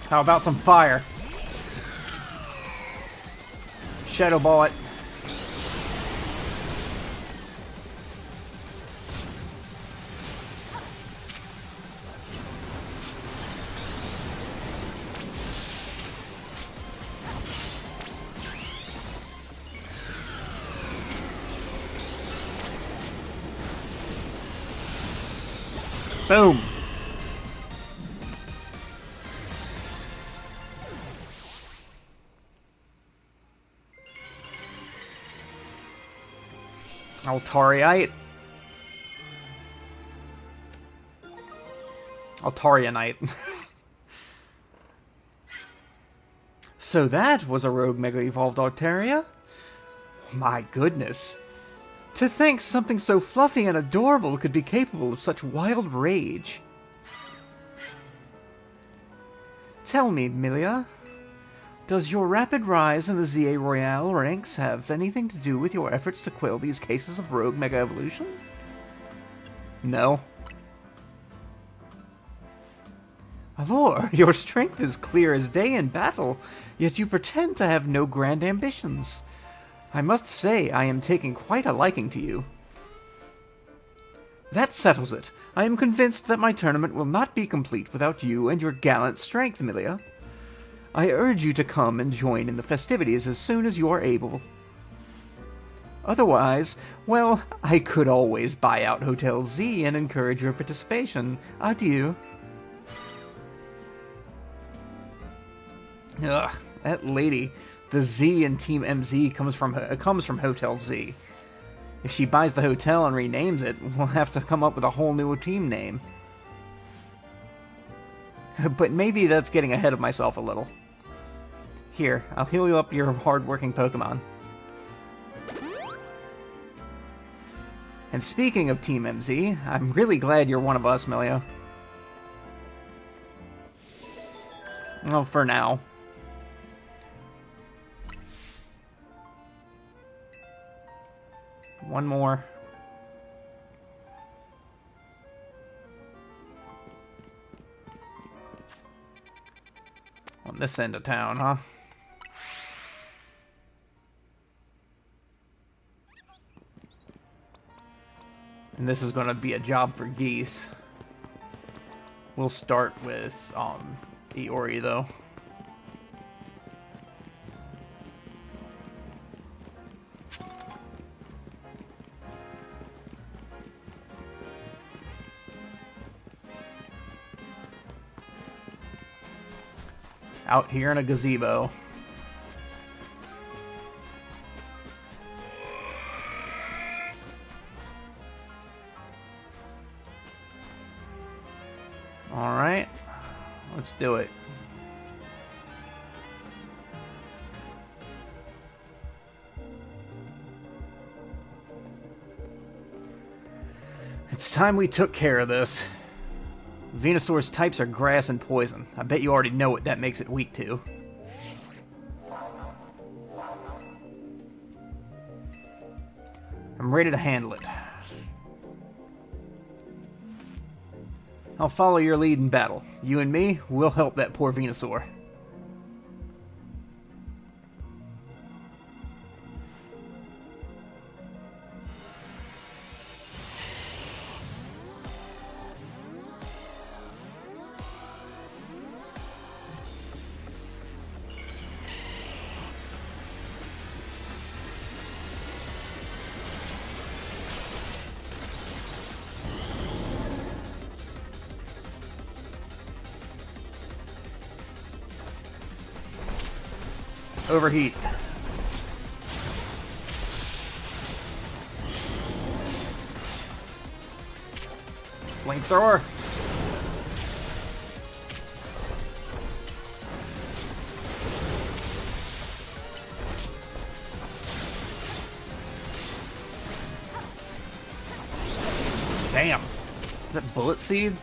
Speaker 1: How about some fire? Shadow Ball it. Boom. Altariite. Altarianite. So that was a rogue Mega Evolved Altaria? My goodness. To think something so fluffy and adorable could be capable of such wild rage. Tell me, Milia, does your rapid rise in the ZA Royale ranks have anything to do with your efforts to quell these cases of rogue Mega Evolution? No. Alor, your strength is clear as day in battle, yet you pretend to have no grand ambitions. I must say I am taking quite a liking to you. That settles it. I am convinced that my tournament will not be complete without you and your gallant strength, Milia. I urge you to come and join in the festivities as soon as you are able. Otherwise, well, I could always buy out Hotel Z and encourage your participation. Adieu. Ugh, that lady. The Z in Team MZ comes from Hotel Z. If she buys the hotel and renames it, we'll have to come up with a whole new team name. But maybe that's getting ahead of myself a little. Here, I'll heal you up your hard-working Pokemon. And speaking of Team MZ, I'm really glad you're one of us, Milio. Well, for now. One more. On this end of town, huh? And this is going to be a job for Geese. We'll start with Iori, though. Out here in a gazebo. Alright, let's do it. It's time we took care of this. Venusaur's types are grass and poison. I bet you already know what that makes it weak to. I'm ready to handle it. I'll follow your lead in battle. You and me, we'll help that poor Venusaur. Overheat. Flamethrower. Damn. Is that bullet seed?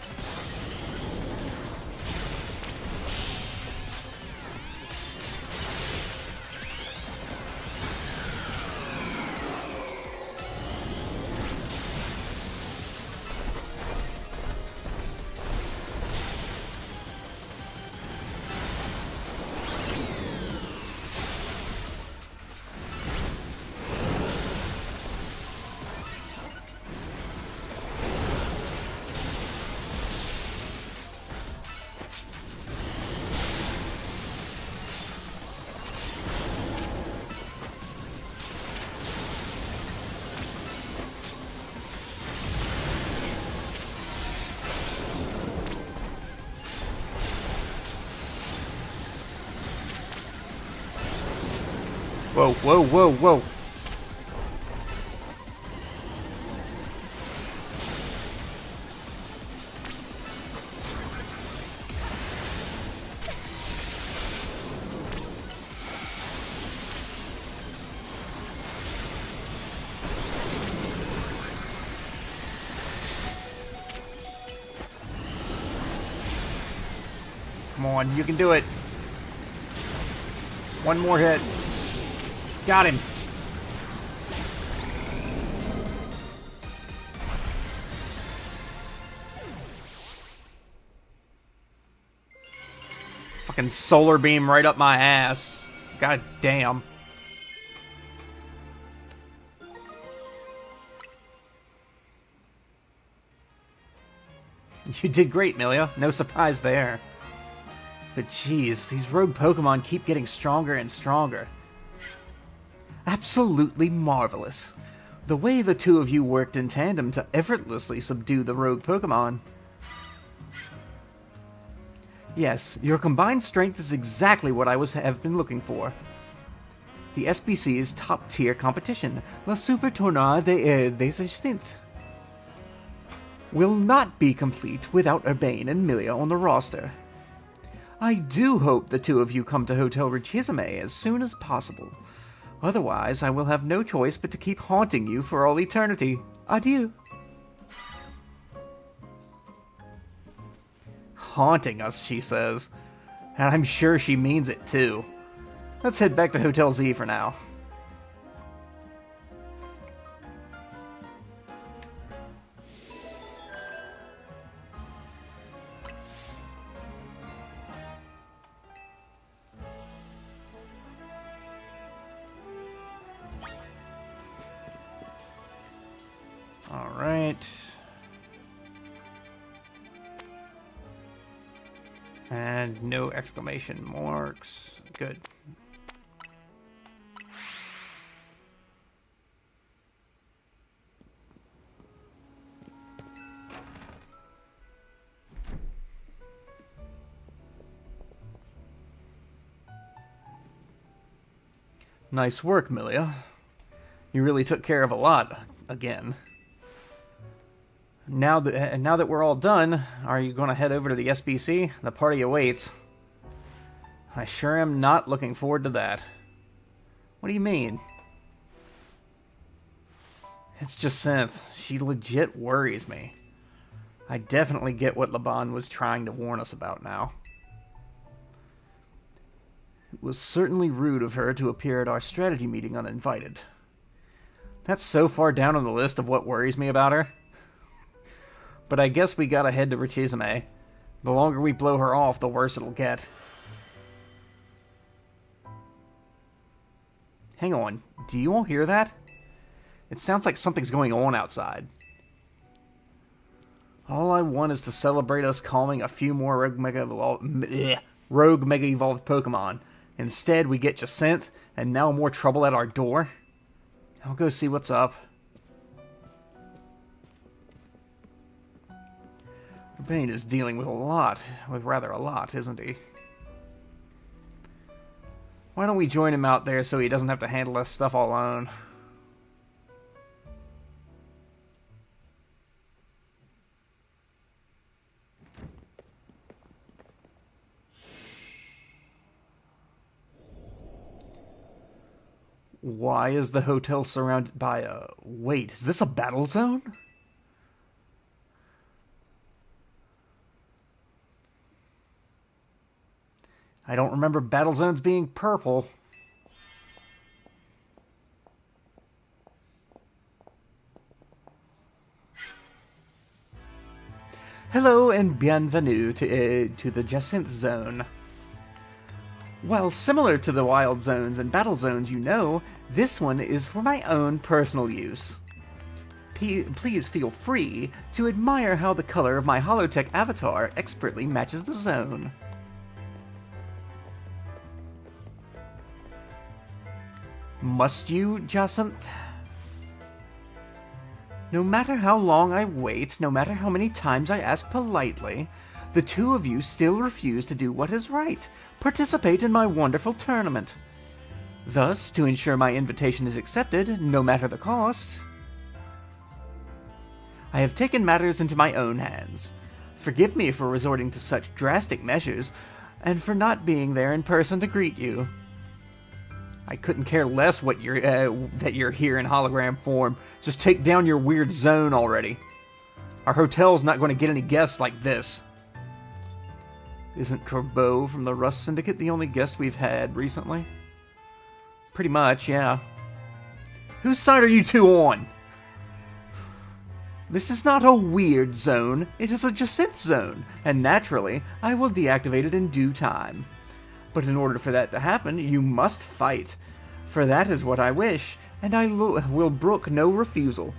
Speaker 1: Whoa, whoa, whoa, whoa. Come on, you can do it. One more hit. Got him. Fucking solar beam right up my ass. God damn. You did great, Milia. No surprise there. But geez, these rogue Pokemon keep getting stronger and stronger. Absolutely marvelous. The way the two of you worked in tandem to effortlessly subdue the rogue Pokemon. Yes, your combined strength is exactly what I have been looking for. The SBC's top-tier competition, La Super Tournoi des Synth, will not be complete without Urbane and Milia on the roster. I do hope the two of you come to Hotel Richizame as soon as possible. Otherwise, I will have no choice but to keep haunting you for all eternity. Adieu. Haunting us, she says. And I'm sure she means it too. Let's head back to Hotel Z for now. Alright. And no exclamation marks. Good. Nice work, Milia. You really took care of a lot, again. Now that we're all done, are you going to head over to the SBC? The party awaits. I sure am not looking forward to that. What do you mean? It's Jacinth. She legit worries me. I definitely get what Laban was trying to warn us about now. It was certainly rude of her to appear at our strategy meeting uninvited. That's so far down on the list of what worries me about her. But I guess we gotta head to Richizame. The longer we blow her off, the worse it'll get. Hang on, do you all hear that? It sounds like something's going on outside. All I want is to celebrate us calming a few more rogue Mega Evolved Pokemon. Instead, we get Jacinth, and now more trouble at our door. I'll go see what's up. Bane is dealing with rather a lot, isn't he? Why don't we join him out there so he doesn't have to handle this stuff all alone? Why is the hotel surrounded by a... Wait, is this a battle zone? I don't remember battle zones being purple. Hello and bienvenue to the Jacinth Zone. While similar to the wild zones and battle zones you know, this one is for my own personal use. Please feel free to admire how the color of my holotech avatar expertly matches the zone. Must you, Jacinth? No matter how long I wait, no matter how many times I ask politely, the two of you still refuse to do what is right, participate in my wonderful tournament. Thus, to ensure my invitation is accepted, no matter the cost, I have taken matters into my own hands. Forgive me for resorting to such drastic measures, and for not being there in person to greet you. I couldn't care less what that you're here in hologram form. Just take down your weird zone already. Our hotel's not going to get any guests like this. Isn't Corbeau from the Rust Syndicate the only guest we've had recently? Pretty much, yeah. Whose side are you two on? This is not a weird zone. It is a Jacinth zone, and naturally, I will deactivate it in due time. But in order for that to happen, you must fight. For that is what I wish, and I will brook no refusal.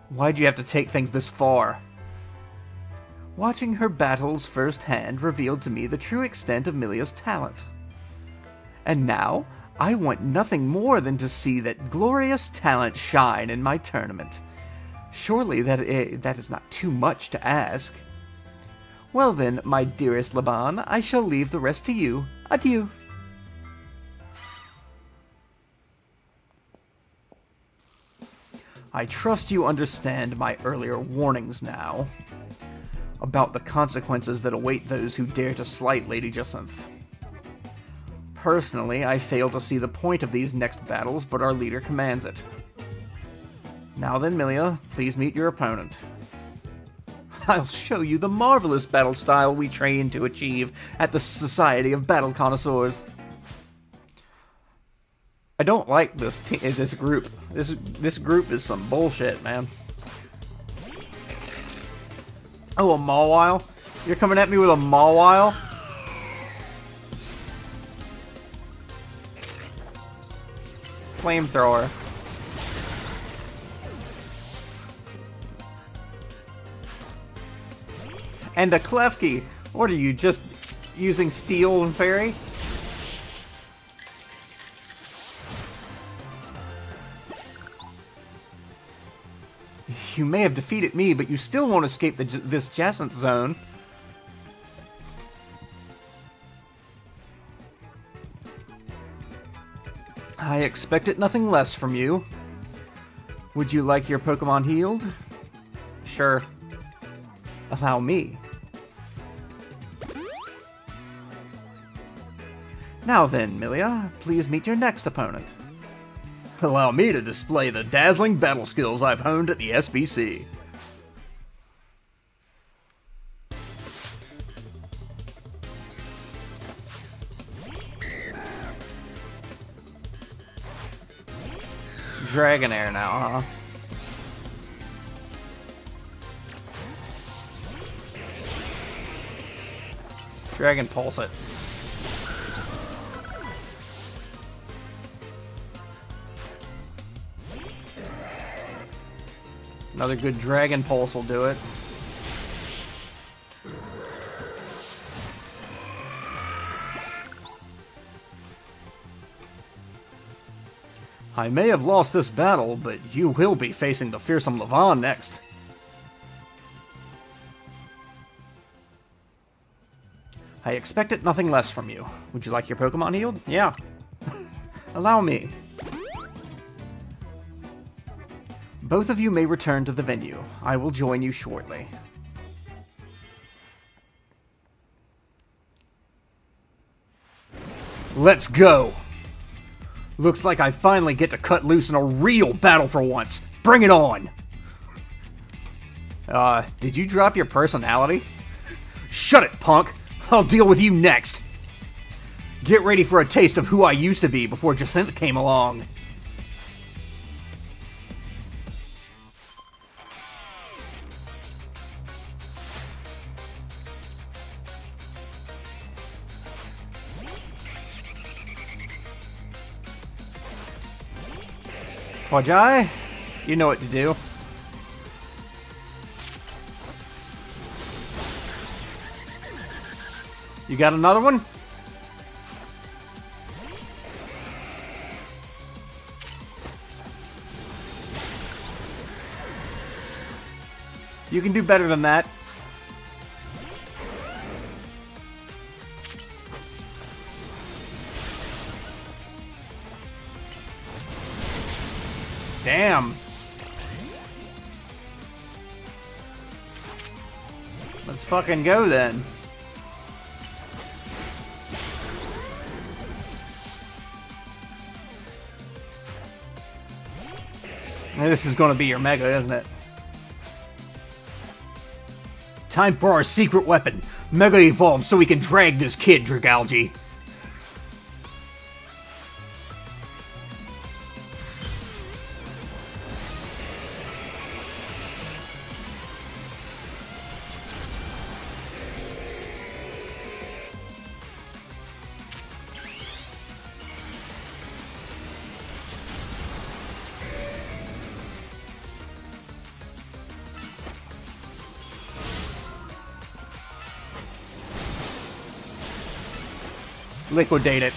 Speaker 1: Why'd you have to take things this far? Watching her battles firsthand revealed to me the true extent of Milia's talent. And now, I want nothing more than to see that glorious talent shine in my tournament. Surely that is not too much to ask. Well then, my dearest Laban, I shall leave the rest to you. Adieu. I trust you understand my earlier warnings now about the consequences that await those who dare to slight Lady Jacinth. Personally, I fail to see the point of these next battles, but our leader commands it. Now then, Milia, please meet your opponent. I'll show you the marvelous battle style we train to achieve at the Society of Battle Connoisseurs. I don't like this group. This group is some bullshit, man. Oh, a Mawile? You're coming at me with a Mawile? Flamethrower. And a Klefki. What are you, just using Steel and Fairy? You may have defeated me, but you still won't escape this Jacinth zone. I expected nothing less from you. Would you like your Pokemon healed? Sure. Allow me. Now then, Milia, please meet your next opponent. Allow me to display the dazzling battle skills I've honed at the SBC. Dragonair now, huh? Dragon Pulse it. Another good Dragon Pulse will do it. I may have lost this battle, but you will be facing the fearsome Levon next. I expected nothing less from you. Would you like your Pokemon healed? Yeah. Allow me. Both of you may return to the venue. I will join you shortly. Let's go! Looks like I finally get to cut loose in a real battle for once. Bring it on! Did you drop your personality? Shut it, punk! I'll deal with you next! Get ready for a taste of who I used to be before Jacinth came along. Wajai, you know what to do. You got another one? You can do better than that. Damn. Let's fucking go then. This is going to be your Mega, isn't it? Time for our secret weapon. Mega Evolve so we can drag this kid, Dragalge. Liquidate it.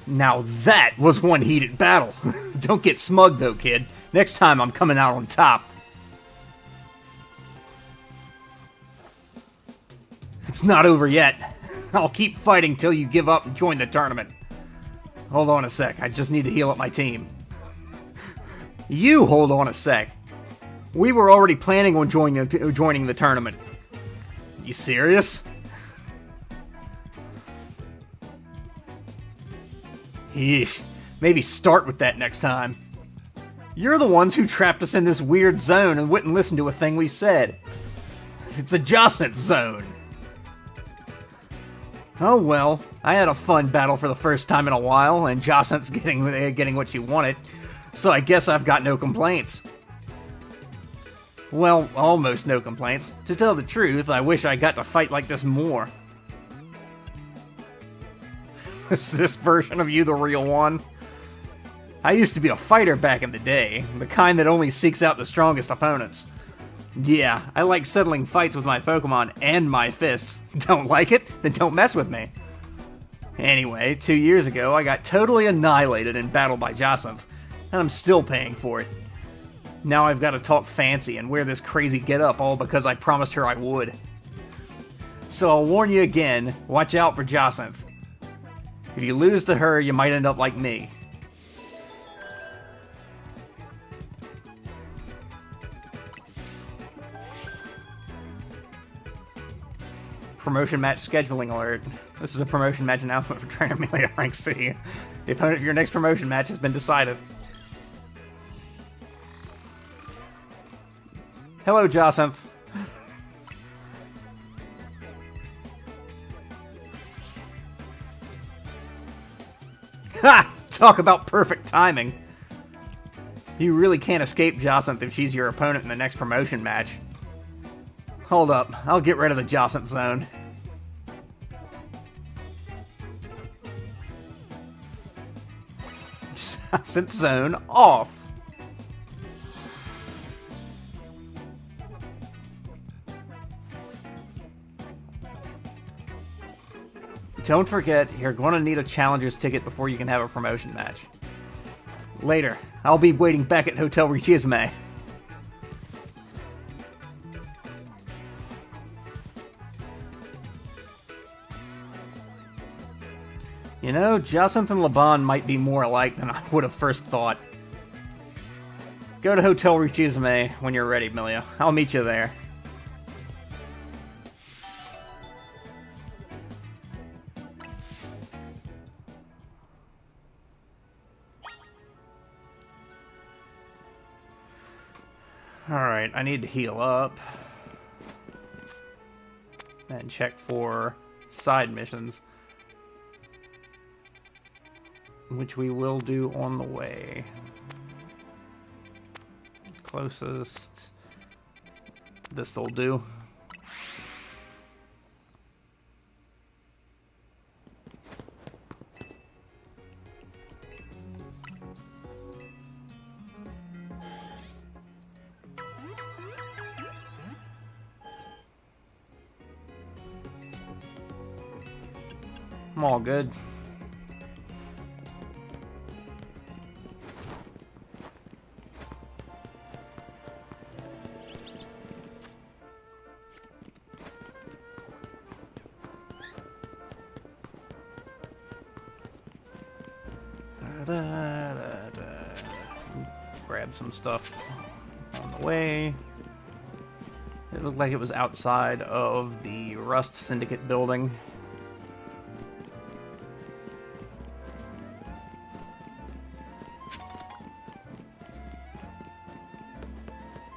Speaker 1: Now that was one heated battle. Don't get smug though, kid. Next time I'm coming out on top. It's not over yet. I'll keep fighting till you give up and join the tournament. Hold on a sec, I just need to heal up my team. You hold on a sec. We were already planning on joining the tournament. You serious? Yeesh. Maybe start with that next time. You're the ones who trapped us in this weird zone and wouldn't listen to a thing we said. It's a Jacint zone. Oh well, I had a fun battle for the first time in a while, and Jacint's getting what you wanted, so I guess I've got no complaints. Well, almost no complaints. To tell the truth, I wish I got to fight like this more. Is this version of you the real one? I used to be a fighter back in the day, the kind that only seeks out the strongest opponents. Yeah, I like settling fights with my Pokemon and my fists. Don't like it? Then don't mess with me. Anyway, 2 years ago, I got totally annihilated in battle by Jacint, and I'm still paying for it. Now I've got to talk fancy and wear this crazy getup all because I promised her I would. So I'll warn you again, watch out for Jacint. If you lose to her, you might end up like me. Promotion match scheduling alert. This is a promotion match announcement for Trainer Amelia Rank C. The opponent of your next promotion match has been decided. Hello, Jacint. Ha! Talk about perfect timing. You really can't escape Jacint if she's your opponent in the next promotion match. Hold up, I'll get rid of the Jacint zone. Jacint zone off. Don't forget, you're going to need a challenger's ticket before you can have a promotion match. Later, I'll be waiting back at Hotel Richizime. You know, Jacint and Laban might be more alike than I would have first thought. Go to Hotel Richizime when you're ready, Milia. I'll meet you there. Alright, I need to heal up. And check for side missions. Which we will do on the way. Closest. This'll do. I'm all good. Grab some stuff on the way. It looked like it was outside of the Rust Syndicate building.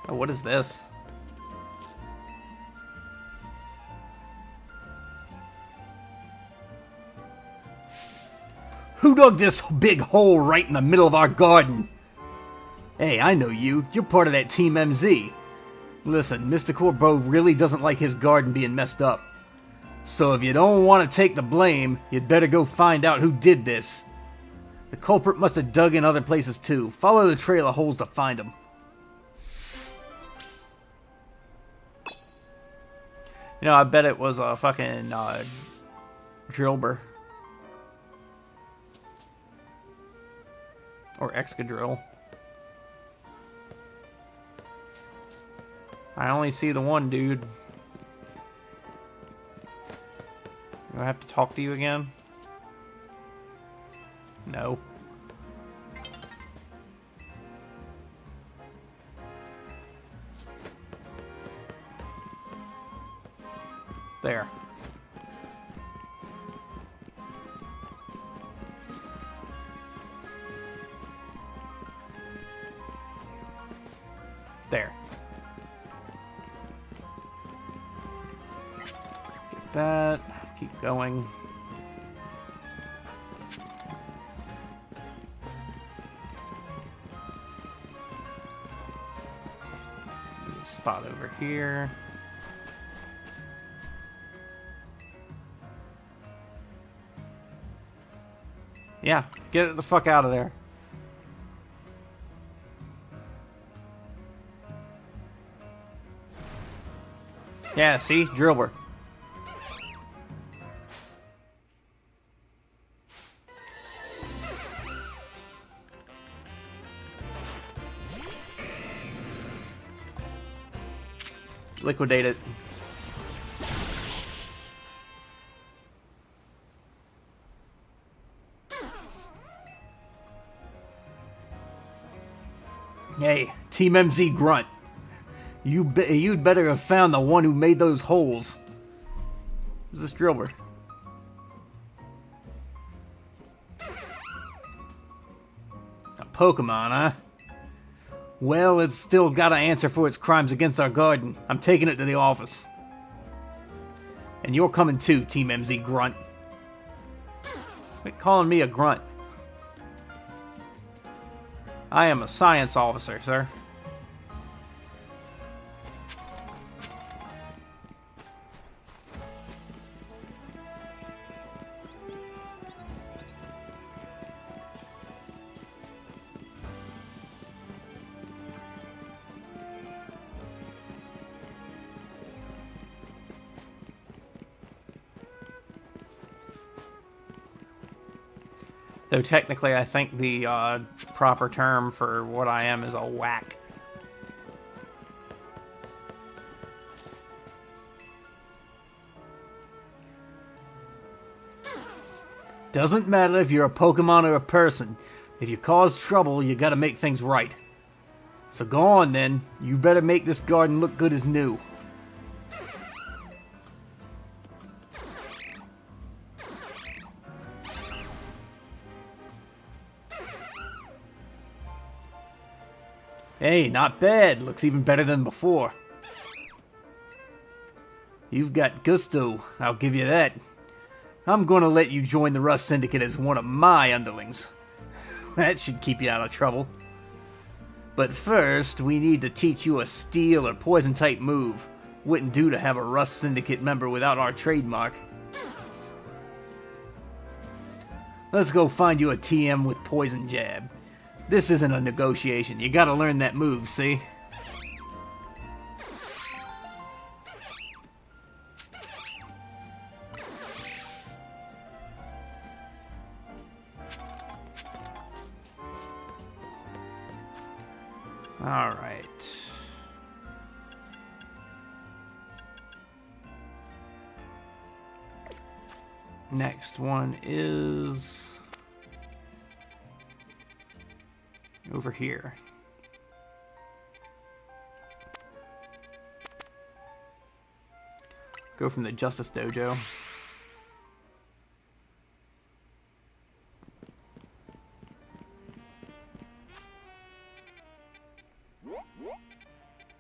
Speaker 1: Oh, what is this? Who dug this big hole right in the middle of our garden? Hey, I know you. You're part of that Team MZ. Listen, Mr. Corbeau really doesn't like his garden being messed up. So if you don't want to take the blame, you'd better go find out who did this. The culprit must have dug in other places too. Follow the trail of holes to find him. You know, I bet it was a fucking Drillbur. Or Excadrill. I only see the one dude. Do I have to talk to you again? No. There. There. Get that. Keep going. Spot over here. Yeah, get it the fuck out of there. Yeah, see? Driller. Liquidate it. Hey, Team MZ Grunt. You'd better have found the one who made those holes. Who's this driller? A Pokemon, huh? Well, it's still got to answer for its crimes against our garden. I'm taking it to the office. And you're coming too, Team MZ Grunt. Quit calling me a grunt. I am a science officer, sir. Though technically, I think the proper term for what I am is a whack. Doesn't matter if you're a Pokemon or a person. If you cause trouble, you gotta make things right. So go on then. You better make this garden look good as new. Hey, not bad. Looks even better than before. You've got gusto, I'll give you that. I'm gonna let you join the Rust Syndicate as one of my underlings. That should keep you out of trouble. But first, we need to teach you a steel or poison type move. Wouldn't do to have a Rust Syndicate member without our trademark. Let's go find you a TM with Poison Jab. This isn't a negotiation. You gotta learn that move, see? Alright. Next one is over here. Go from the Justice Dojo.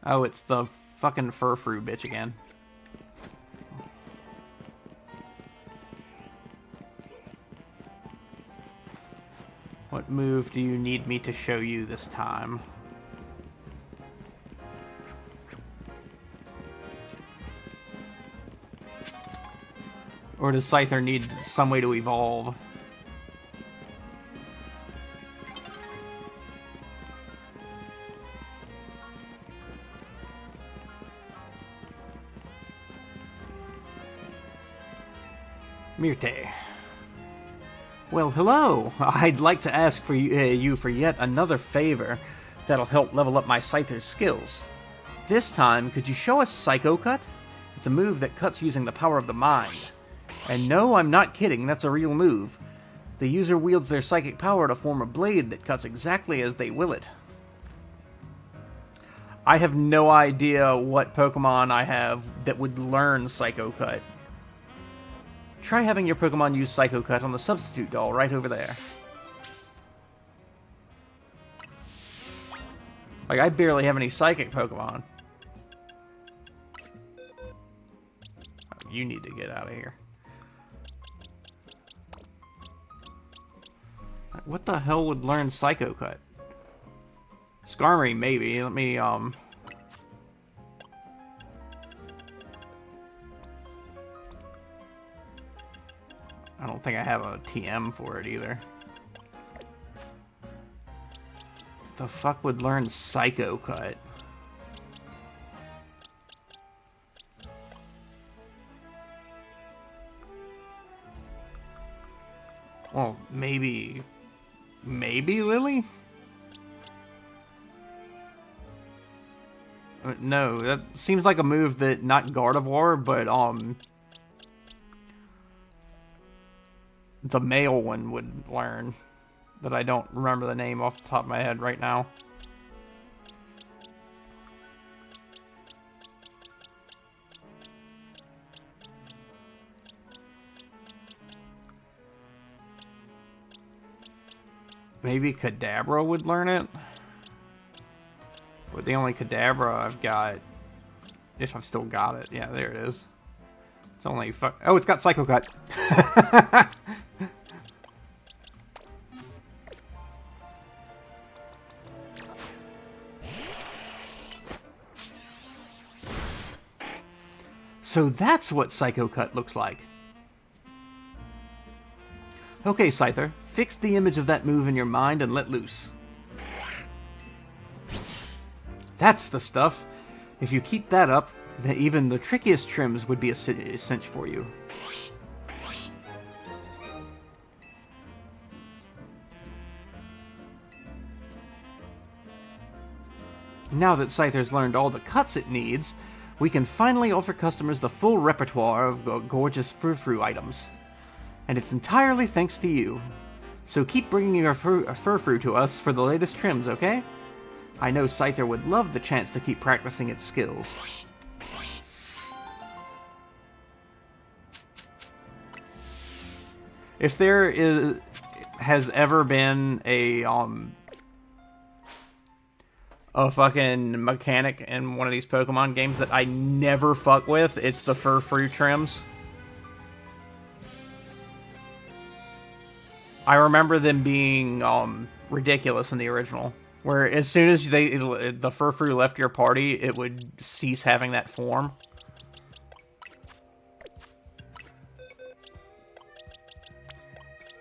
Speaker 1: Oh, it's the fucking Furfrou bitch again. What move do you need me to show you this time? Or does Scyther need some way to evolve? Myrte. Well, hello! I'd like to ask for you for yet another favor that'll help level up my Scyther's skills. This time, could you show us Psycho Cut? It's a move that cuts using the power of the mind. And no, I'm not kidding, that's a real move. The user wields their psychic power to form a blade that cuts exactly as they will it. I have no idea what Pokemon I have that would learn Psycho Cut. Try having your Pokemon use Psycho Cut on the substitute doll right over there. Like, I barely have any Psychic Pokemon. Oh, you need to get out of here. What the hell would learn Psycho Cut? Skarmory, maybe. Let me, I don't think I have a TM for it either. The fuck would learn Psycho Cut? Well, maybe Lily? No, that seems like a move that not Gardevoir, but the male one would learn. But I don't remember the name off the top of my head right now. Maybe Kadabra would learn it? But the only Kadabra I've got, if I've still got it. Yeah, there it is. It's only oh, it's got Psycho Cut. So that's what Psycho Cut looks like. Okay, Scyther, fix the image of that move in your mind and let loose. That's the stuff. If you keep that up, then even the trickiest trims would be a cinch for you. Now that Scyther's learned all the cuts it needs, we can finally offer customers the full repertoire of gorgeous frou-frou items. And it's entirely thanks to you. So keep bringing your frou-frou to us for the latest trims, okay? I know Scyther would love the chance to keep practicing its skills. If there has ever been a fucking mechanic in one of these Pokemon games that I never fuck with, it's the frou-frou trims. I remember them being ridiculous in the original, where as soon as the frou-frou left your party, it would cease having that form.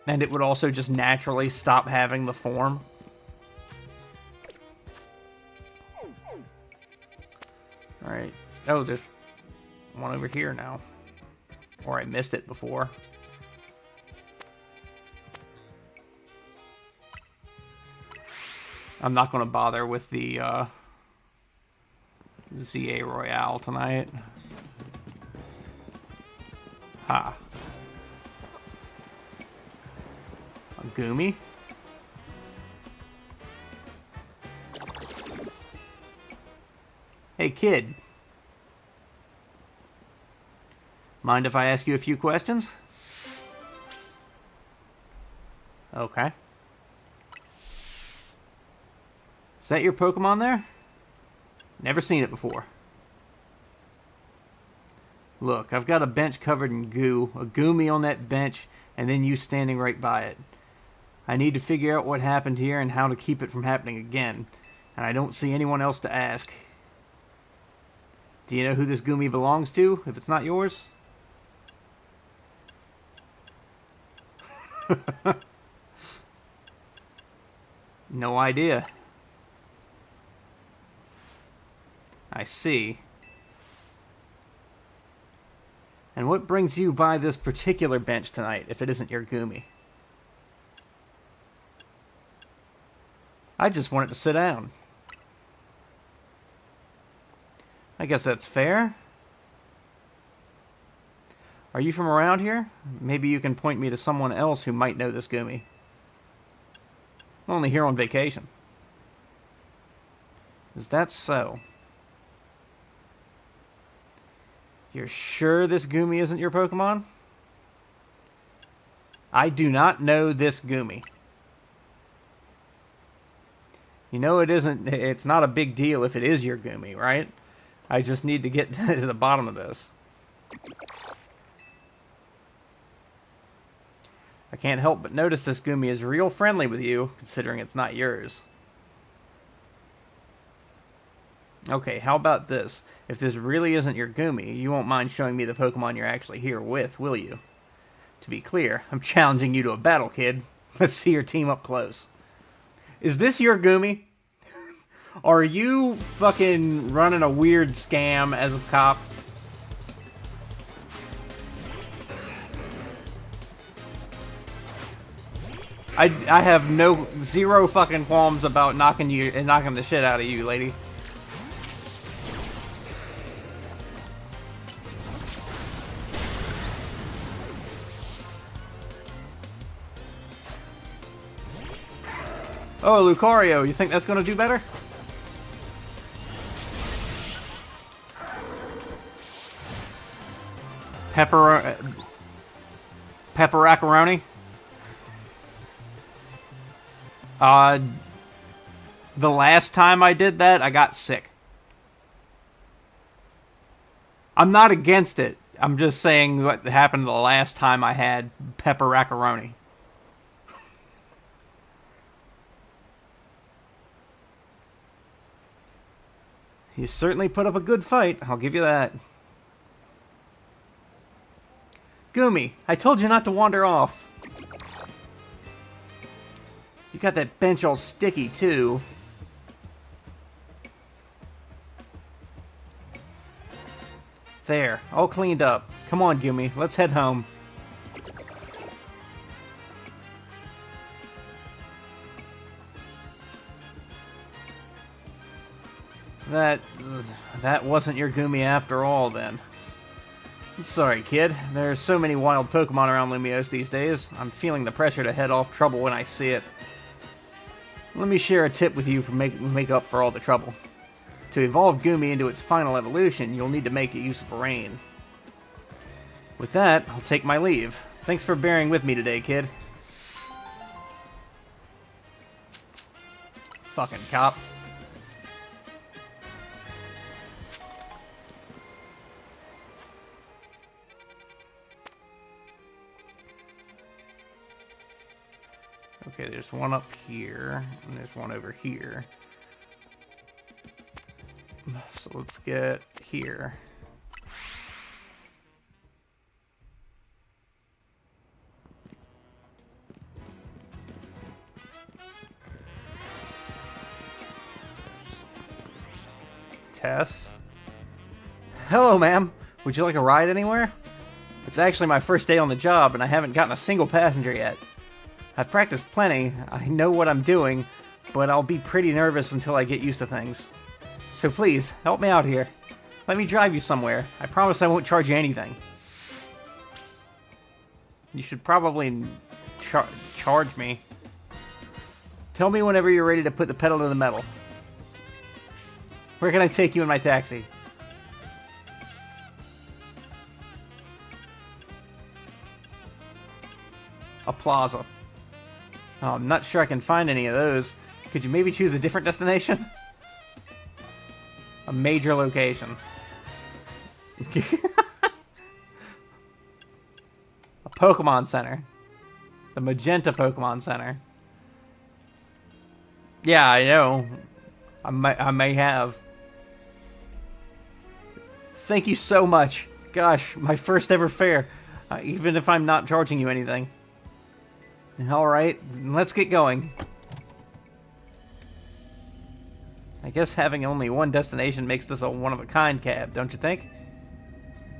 Speaker 1: And it would also just naturally stop having the form. Alright. Oh, there's one over here now. Or I missed it before. I'm not going to bother with the ZA Royale tonight. Ha. A Goomy? Hey kid. Mind if I ask you a few questions? Okay. Is that your Pokemon there? Never seen it before. Look, I've got a bench covered in goo, a Goomy on that bench, and then you standing right by it. I need to figure out what happened here and how to keep it from happening again, and I don't see anyone else to ask. Do you know who this Goomy belongs to, if it's not yours? No idea. I see. And what brings you by this particular bench tonight, if it isn't your Goomy? I just wanted to sit down. I guess that's fair. Are you from around here? Maybe you can point me to someone else who might know this Goomy. I'm only here on vacation. Is that so? You're sure this Goomy isn't your Pokemon? I do not know this Goomy. You know it isn't. It's not a big deal if it is your Goomy, right? I just need to get to the bottom of this. I can't help but notice this Goomy is real friendly with you, considering it's not yours. Okay, how about this? If this really isn't your Goomy, you won't mind showing me the Pokemon you're actually here with, will you? To be clear, I'm challenging you to a battle, kid. Let's see your team up close. Is this your Goomy? Are you fucking running a weird scam as a cop? I have zero fucking qualms about knocking the shit out of you, lady. Oh, Lucario, you think that's gonna do better? Pepperaccaroni? The last time I did that, I got sick. I'm not against it. I'm just saying what happened the last time I had pepperaccaroni. You certainly put up a good fight, I'll give you that. Goomy, I told you not to wander off. You got that bench all sticky, too. There, all cleaned up. Come on, Goomy, let's head home. That wasn't your Goomy after all, then. I'm sorry, kid. There's so many wild Pokemon around Lumiose these days. I'm feeling the pressure to head off trouble when I see it. Let me share a tip with you to make up for all the trouble. To evolve Goomy into its final evolution, you'll need to make it use of rain. With that, I'll take my leave. Thanks for bearing with me today, kid. Fucking cop. Okay, there's one up here, and there's one over here. So let's get here. Tess? Hello, ma'am. Would you like a ride anywhere? It's actually my first day on the job, and I haven't gotten a single passenger yet. I've practiced plenty, I know what I'm doing, but I'll be pretty nervous until I get used to things. So please, help me out here. Let me drive you somewhere. I promise I won't charge you anything. You should probably charge me. Tell me whenever you're ready to put the pedal to the metal. Where can I take you in my taxi? A plaza. Oh, I'm not sure I can find any of those. Could you maybe choose a different destination? A major location. A Pokemon Center. The Magenta Pokemon Center. Yeah, I know. I may have. Thank you so much. Gosh, my first ever fare. Even if I'm not charging you anything. Alright, let's get going. I guess having only one destination makes this a one-of-a-kind cab, don't you think?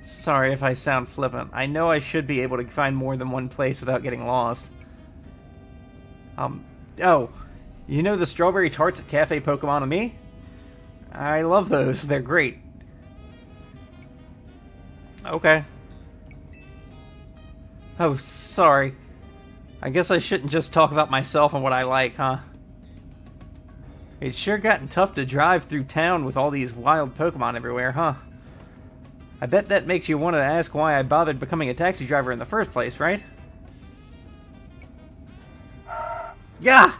Speaker 1: Sorry if I sound flippant. I know I should be able to find more than one place without getting lost. Oh, you know the strawberry tarts at Cafe Pokemon and Me? I love those. They're great. Okay. Oh, sorry. I guess I shouldn't just talk about myself and what I like, huh? It's sure gotten tough to drive through town with all these wild Pokemon everywhere, huh? I bet that makes you want to ask why I bothered becoming a taxi driver in the first place, right? Yeah!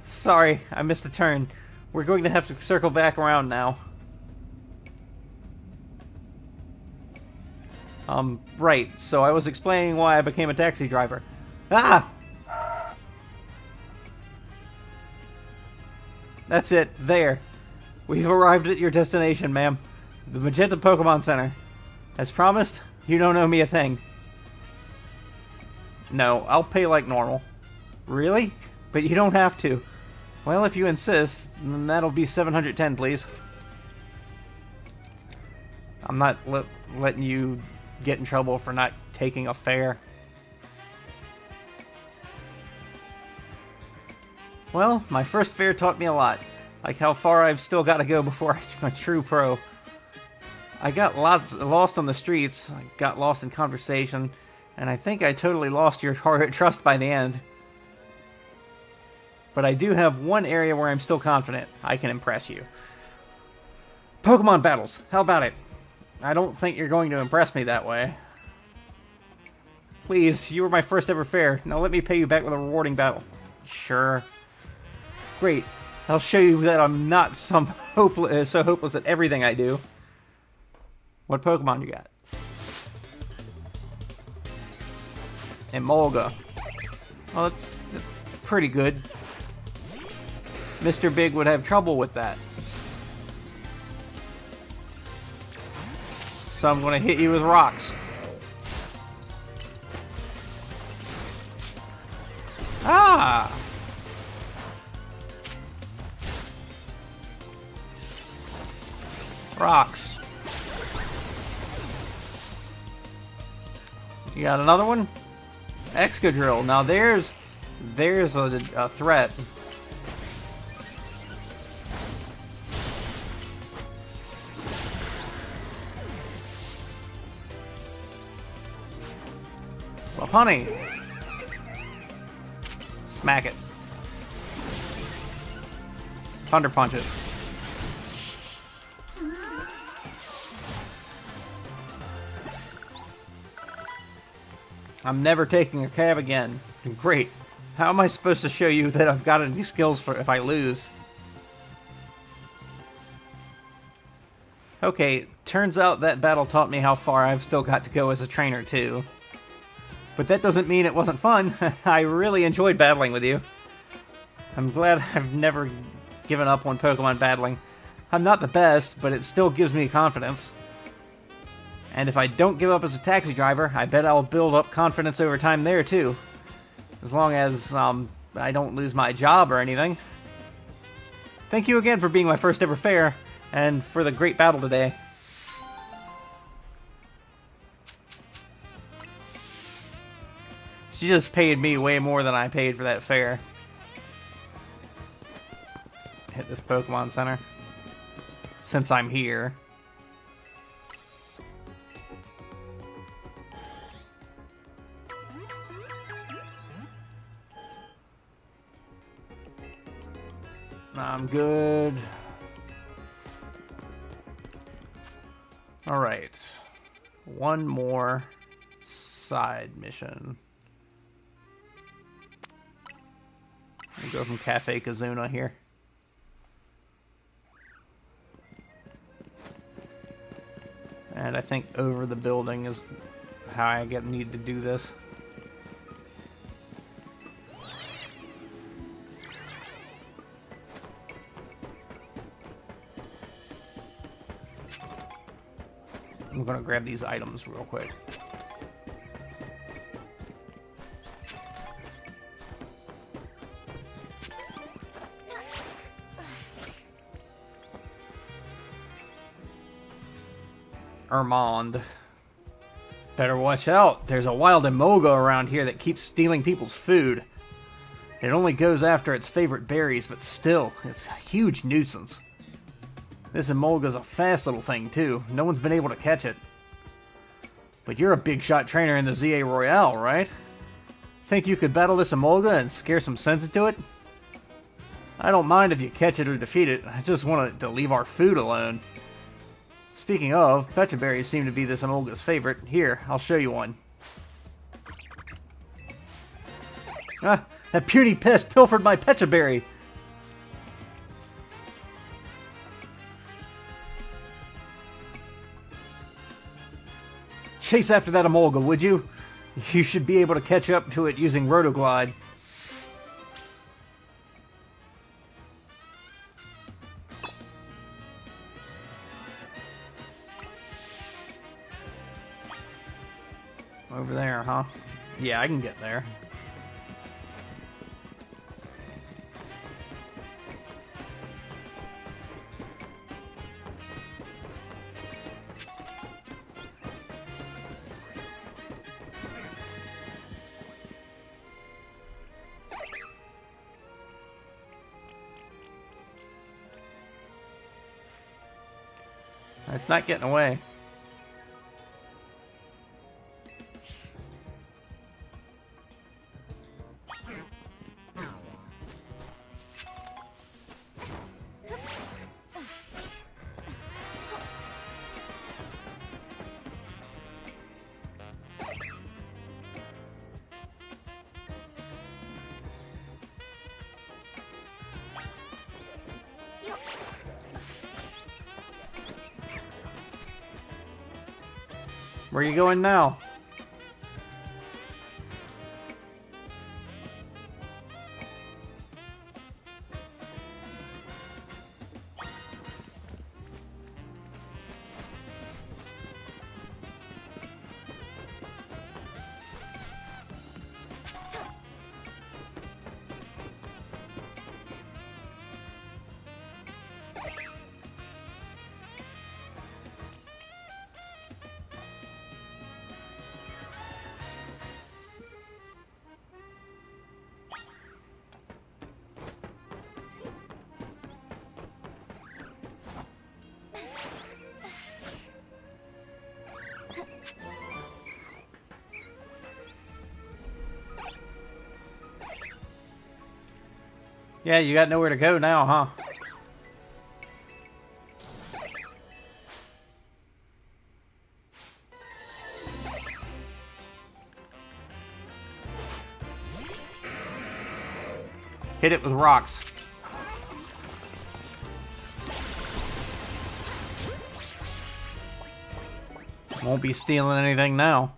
Speaker 1: Sorry, I missed a turn. We're going to have to circle back around now. Right, so I was explaining why I became a taxi driver. Ah! That's it, there. We've arrived at your destination, ma'am. The Magenta Pokemon Center. As promised, you don't owe me a thing. No, I'll pay like normal. Really? But you don't have to. Well, if you insist, then that'll be 710, please. I'm not letting you get in trouble for not taking a fare. Well, my first fare taught me a lot. Like how far I've still got to go before I'm a true pro. I got lost on the streets, I got lost in conversation, and I think I totally lost your trust by the end. But I do have one area where I'm still confident I can impress you. Pokemon battles, how about it? I don't think you're going to impress me that way. Please, you were my first ever fare. Now let me pay you back with a rewarding battle. Sure. Great. I'll show you that I'm not so hopeless at everything I do. What Pokemon you got? Emolga. Well, that's pretty good. Mr. Big would have trouble with that. So I'm going to hit you with rocks. Ah! Rocks. You got another one? Excadrill. Now there's a threat. Well, honey. Smack it. Thunder punch it. I'm never taking a cab again. Great. How am I supposed to show you that I've got any skills for if I lose? Okay, turns out that battle taught me how far I've still got to go as a trainer too. But that doesn't mean it wasn't fun. I really enjoyed battling with you. I'm glad I've never given up on Pokemon battling. I'm not the best, but it still gives me confidence. And if I don't give up as a taxi driver, I bet I'll build up confidence over time there too. As long as I don't lose my job or anything. Thank you again for being my first ever fare, and for the great battle today. She just paid me way more than I paid for that fare. Hit this Pokemon Center. Since I'm here. I'm good. Alright. One more side mission. We'll go from Cafe Kazuna here. And I think over the building is how I need to do this. I'm gonna grab these items real quick. Armand. Better watch out. There's a wild Emolga around here that keeps stealing people's food. It only goes after its favorite berries, but still, it's a huge nuisance. This Emolga's a fast little thing, too. No one's been able to catch it. But you're a big shot trainer in the ZA Royale, right? Think you could battle this Emolga and scare some sense into it? I don't mind if you catch it or defeat it, I just want it to leave our food alone. Speaking of, Pecha Berries seem to be this Emolga's favorite. Here, I'll show you one. Ah, that puny pest pilfered my Pecha Berry! Chase after that Emolga, would you? You should be able to catch up to it using Rotoglide. Over there, huh? Yeah, I can get there. It's not getting away. Where are you going now? Yeah, you got nowhere to go now, huh? Hit it with rocks. Won't be stealing anything now.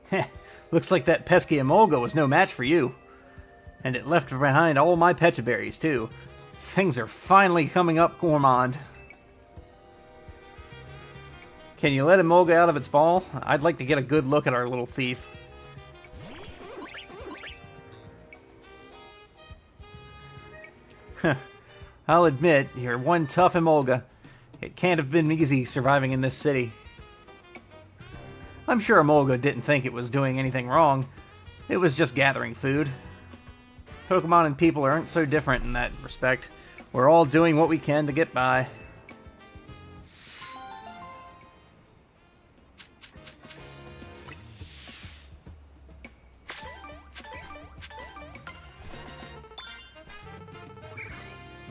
Speaker 1: Heh, looks like that pesky Emolga was no match for you. And it left behind all my Pecha Berries, too. Things are finally coming up, Gourmand. Can you let Emolga out of its ball? I'd like to get a good look at our little thief. I'll admit, you're one tough Emolga. It can't have been easy surviving in this city. I'm sure Emolga didn't think it was doing anything wrong. It was just gathering food. Pokemon and people aren't so different in that respect. We're all doing what we can to get by.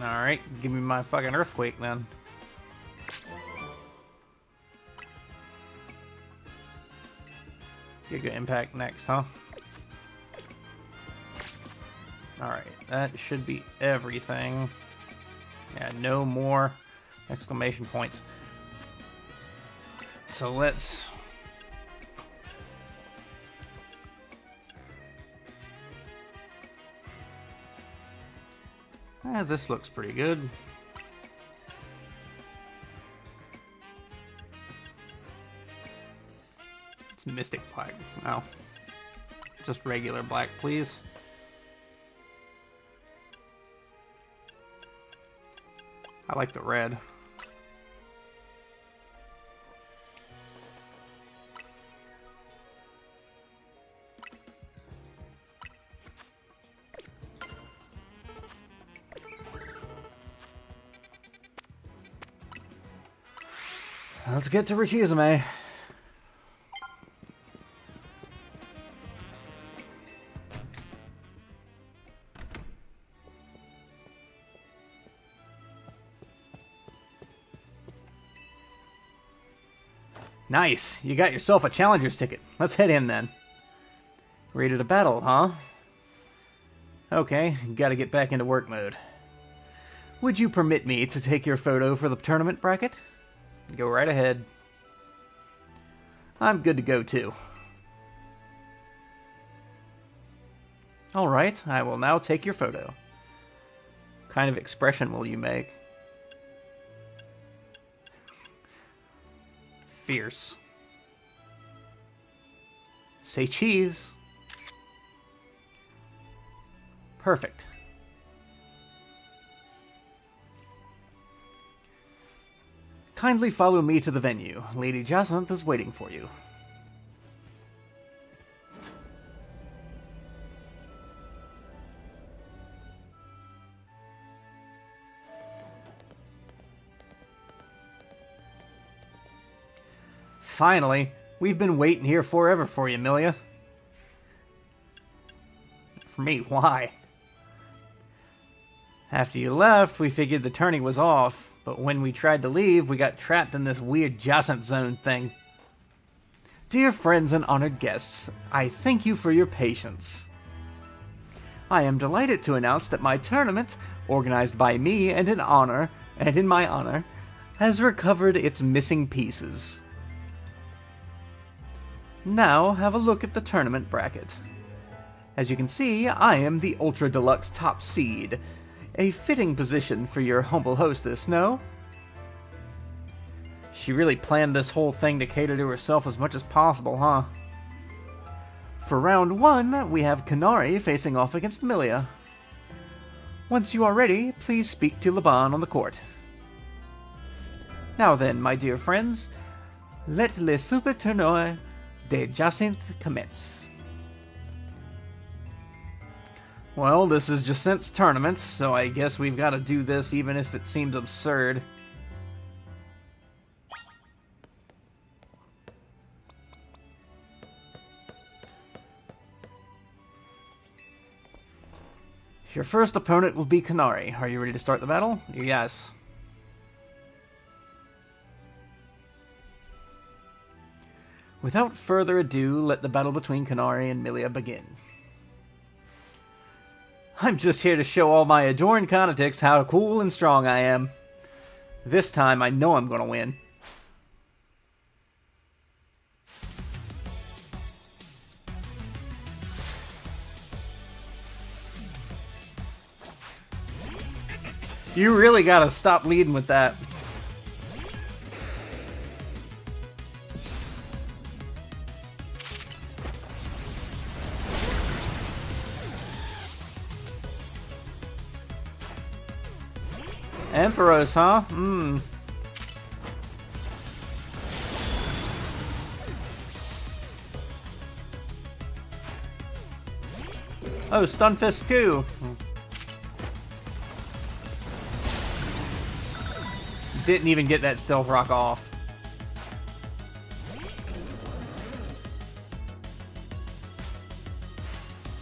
Speaker 1: Alright, give me my fucking earthquake then. Giga Impact next, huh? Alright, that should be everything. Yeah, no more exclamation points. So let's... this looks pretty good. It's Mystic Black. Oh. Just regular black, please. I like the red. Let's get to Richizume. Nice, you got yourself a challenger's ticket. Let's head in then. Ready to battle, huh? Okay, gotta get back into work mode. Would you permit me to take your photo for the tournament bracket? Go right ahead. I'm good to go too. Alright, I will now take your photo. What kind of expression will you make? Fierce. Say cheese. Perfect. Kindly follow me to the venue. Lady Jacinth is waiting for you. Finally, we've been waiting here forever for you, Milia. For me, why? After you left, we figured the tourney was off, but when we tried to leave, we got trapped in this weird Jacinth zone thing. Dear friends and honored guests, I thank you for your patience. I am delighted to announce that my tournament, organized by me and in my honor, has recovered its missing pieces. Now, have a look at the tournament bracket. As you can see, I am the Ultra Deluxe top seed. A fitting position for your humble hostess, no? She really planned this whole thing to cater to herself as much as possible, huh? For round 1, we have Kanari facing off against Milia. Once you are ready, please speak to Laban on the court. Now then, my dear friends, let le super tournoi de Jacinth commence. Well, this is Jacinth's tournament, so I guess we've got to do this even if it seems absurd. Your first opponent will be Kanari. Are you ready to start the battle? Yes. Without further ado, let the battle between Kanari and Milia begin. I'm just here to show all my adoring Conatics how cool and strong I am. This time, I know I'm gonna win. You really gotta stop leading with that. Emperors, huh? Oh, Stunfist Coup. Didn't even get that stealth rock off.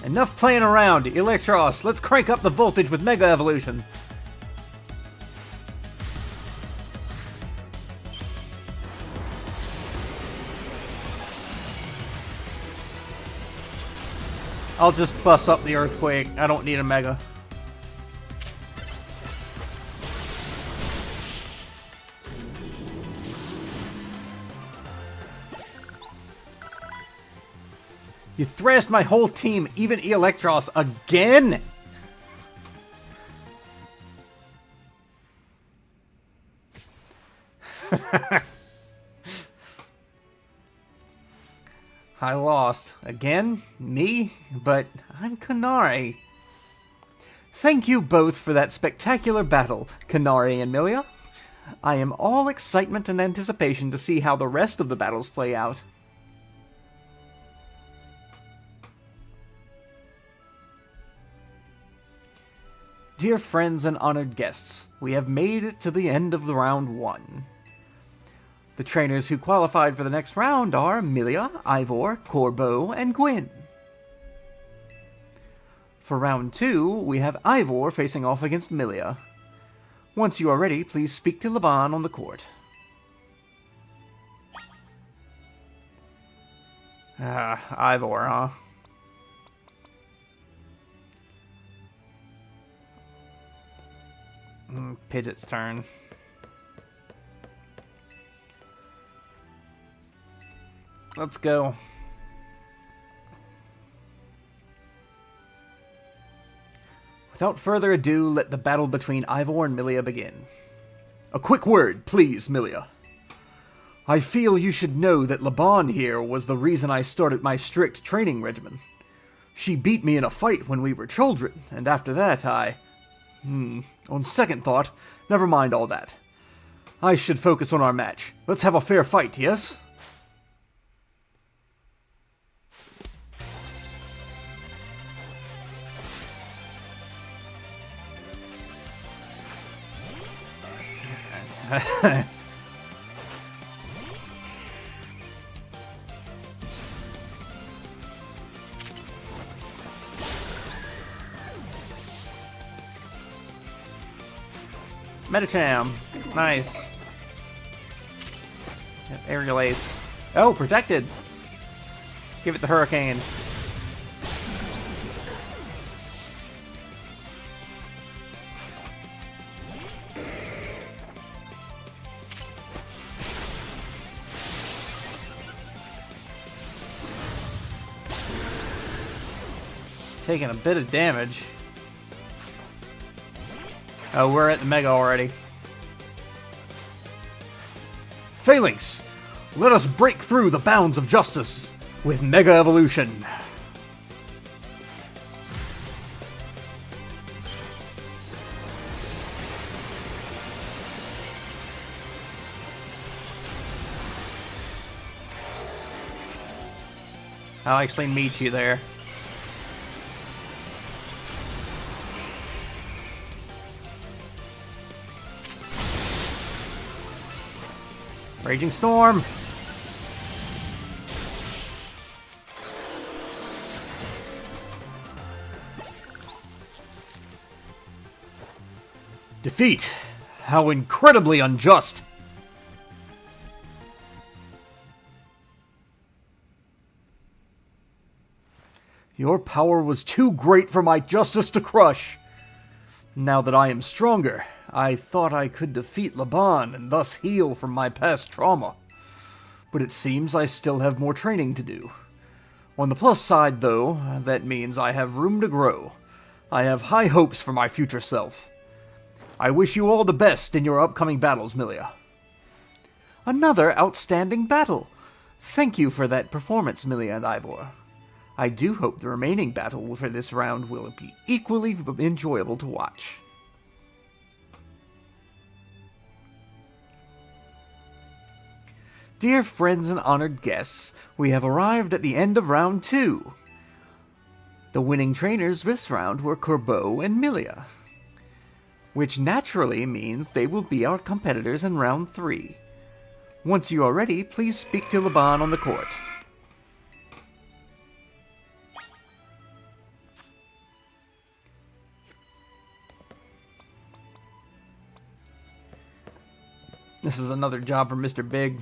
Speaker 1: Enough playing around, Electros. Let's crank up the voltage with Mega Evolution. I'll just bust up the Earthquake. I don't need a Mega. You thrashed my whole team, even Electros, again? I lost. Again? Me? But I'm Kanari. Thank you both for that spectacular battle, Kanari and Milia. I am all excitement and anticipation to see how the rest of the battles play out. Dear friends and honored guests, we have made it to the end of the round 1. The trainers who qualified for the next round are Milia, Ivor, Corbeau, and Gwyn. For round 2, we have Ivor facing off against Milia. Once you are ready, please speak to Laban on the court. Ivor, huh? Pidgeot's turn. Let's go. Without further ado, let the battle between Ivor and Milia begin. A quick word, please, Milia. I feel you should know that Laban here was the reason I started my strict training regimen. She beat me in a fight when we were children, and after that on second thought, never mind all that. I should focus on our match. Let's have a fair fight, yes? Metacham. Nice. Aerial Ace. Oh, protected. Give it the Hurricane. Taking a bit of damage. Oh, we're at the Mega already. Phalanx, let us break through the bounds of justice with Mega Evolution. I'll actually meet you there. Raging Storm! Defeat! How incredibly unjust! Your power was too great for my justice to crush. Now that I am stronger, I thought I could defeat Laban and thus heal from my past trauma. But it seems I still have more training to do. On the plus side, though, that means I have room to grow. I have high hopes for my future self. I wish you all the best in your upcoming battles, Milia. Another outstanding battle! Thank you for that performance, Milia and Ivor. I do hope the remaining battle for this round will be equally enjoyable to watch. Dear friends and honored guests, we have arrived at the end of round 2. The winning trainers this round were Corbeau and Milia, which naturally means they will be our competitors in round 3. Once you are ready, please speak to Laban on the court. This is another job for Mr. Big.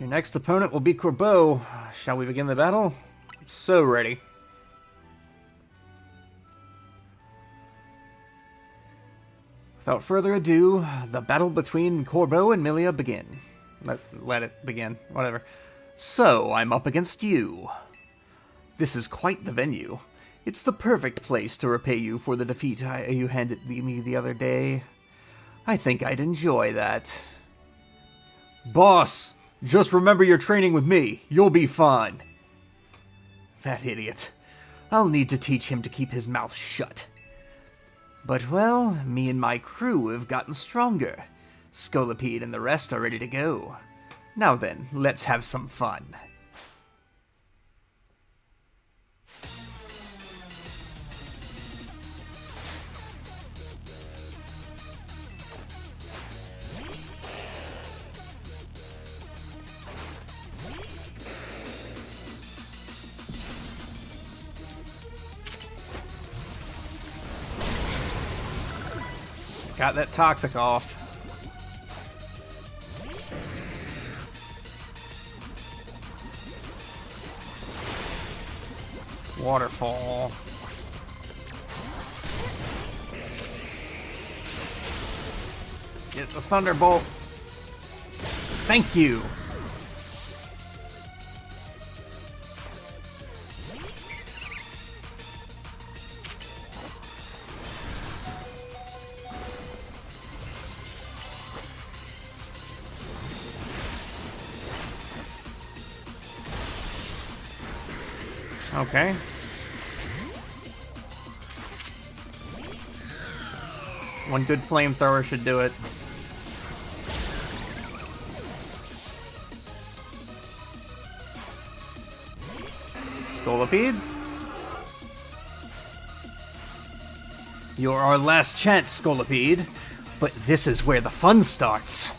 Speaker 1: Your next opponent will be Corbeau. Shall we begin the battle? I'm so ready. Without further ado, the battle between Corbeau and Milia begin. Let it begin. Whatever. So, I'm up against you. This is quite the venue. It's the perfect place to repay you for the defeat you handed me the other day. I think I'd enjoy that. Boss, just remember you're training with me. You'll be fine. That idiot. I'll need to teach him to keep his mouth shut. But, well, me and my crew have gotten stronger. Scolipede and the rest are ready to go. Now then, let's have some fun. Got that toxic off. Waterfall. Get the Thunderbolt. Thank you. Okay. One good flamethrower should do it. Scolipede. You're our last chance, Scolipede. But this is where the fun starts.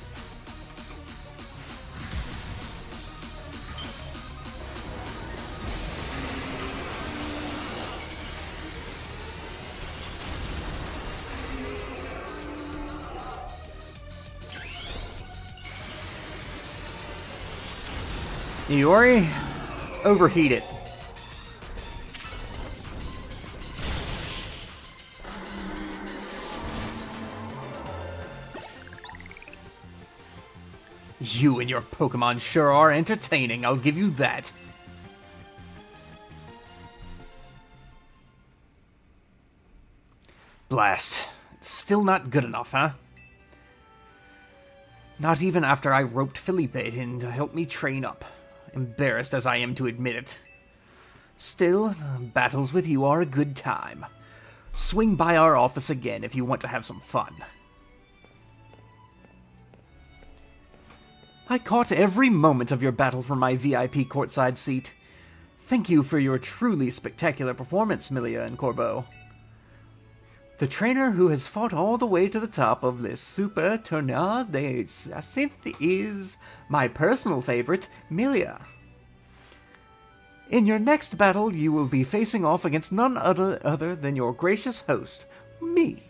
Speaker 1: Iori, overheat it. You and your Pokemon sure are entertaining, I'll give you that. Blast. Still not good enough, huh? Not even after I roped Felipe in to help me train up. Embarrassed as I am to admit it. Still, battles with you are a good time. Swing by our office again if you want to have some fun. I caught every moment of your battle for my VIP courtside seat. Thank you for your truly spectacular performance, Milia and Corbeau. The trainer who has fought all the way to the top of this Super Tournoi de Jacinthe is my personal favorite, Milia. In your next battle, you will be facing off against none other than your gracious host, me.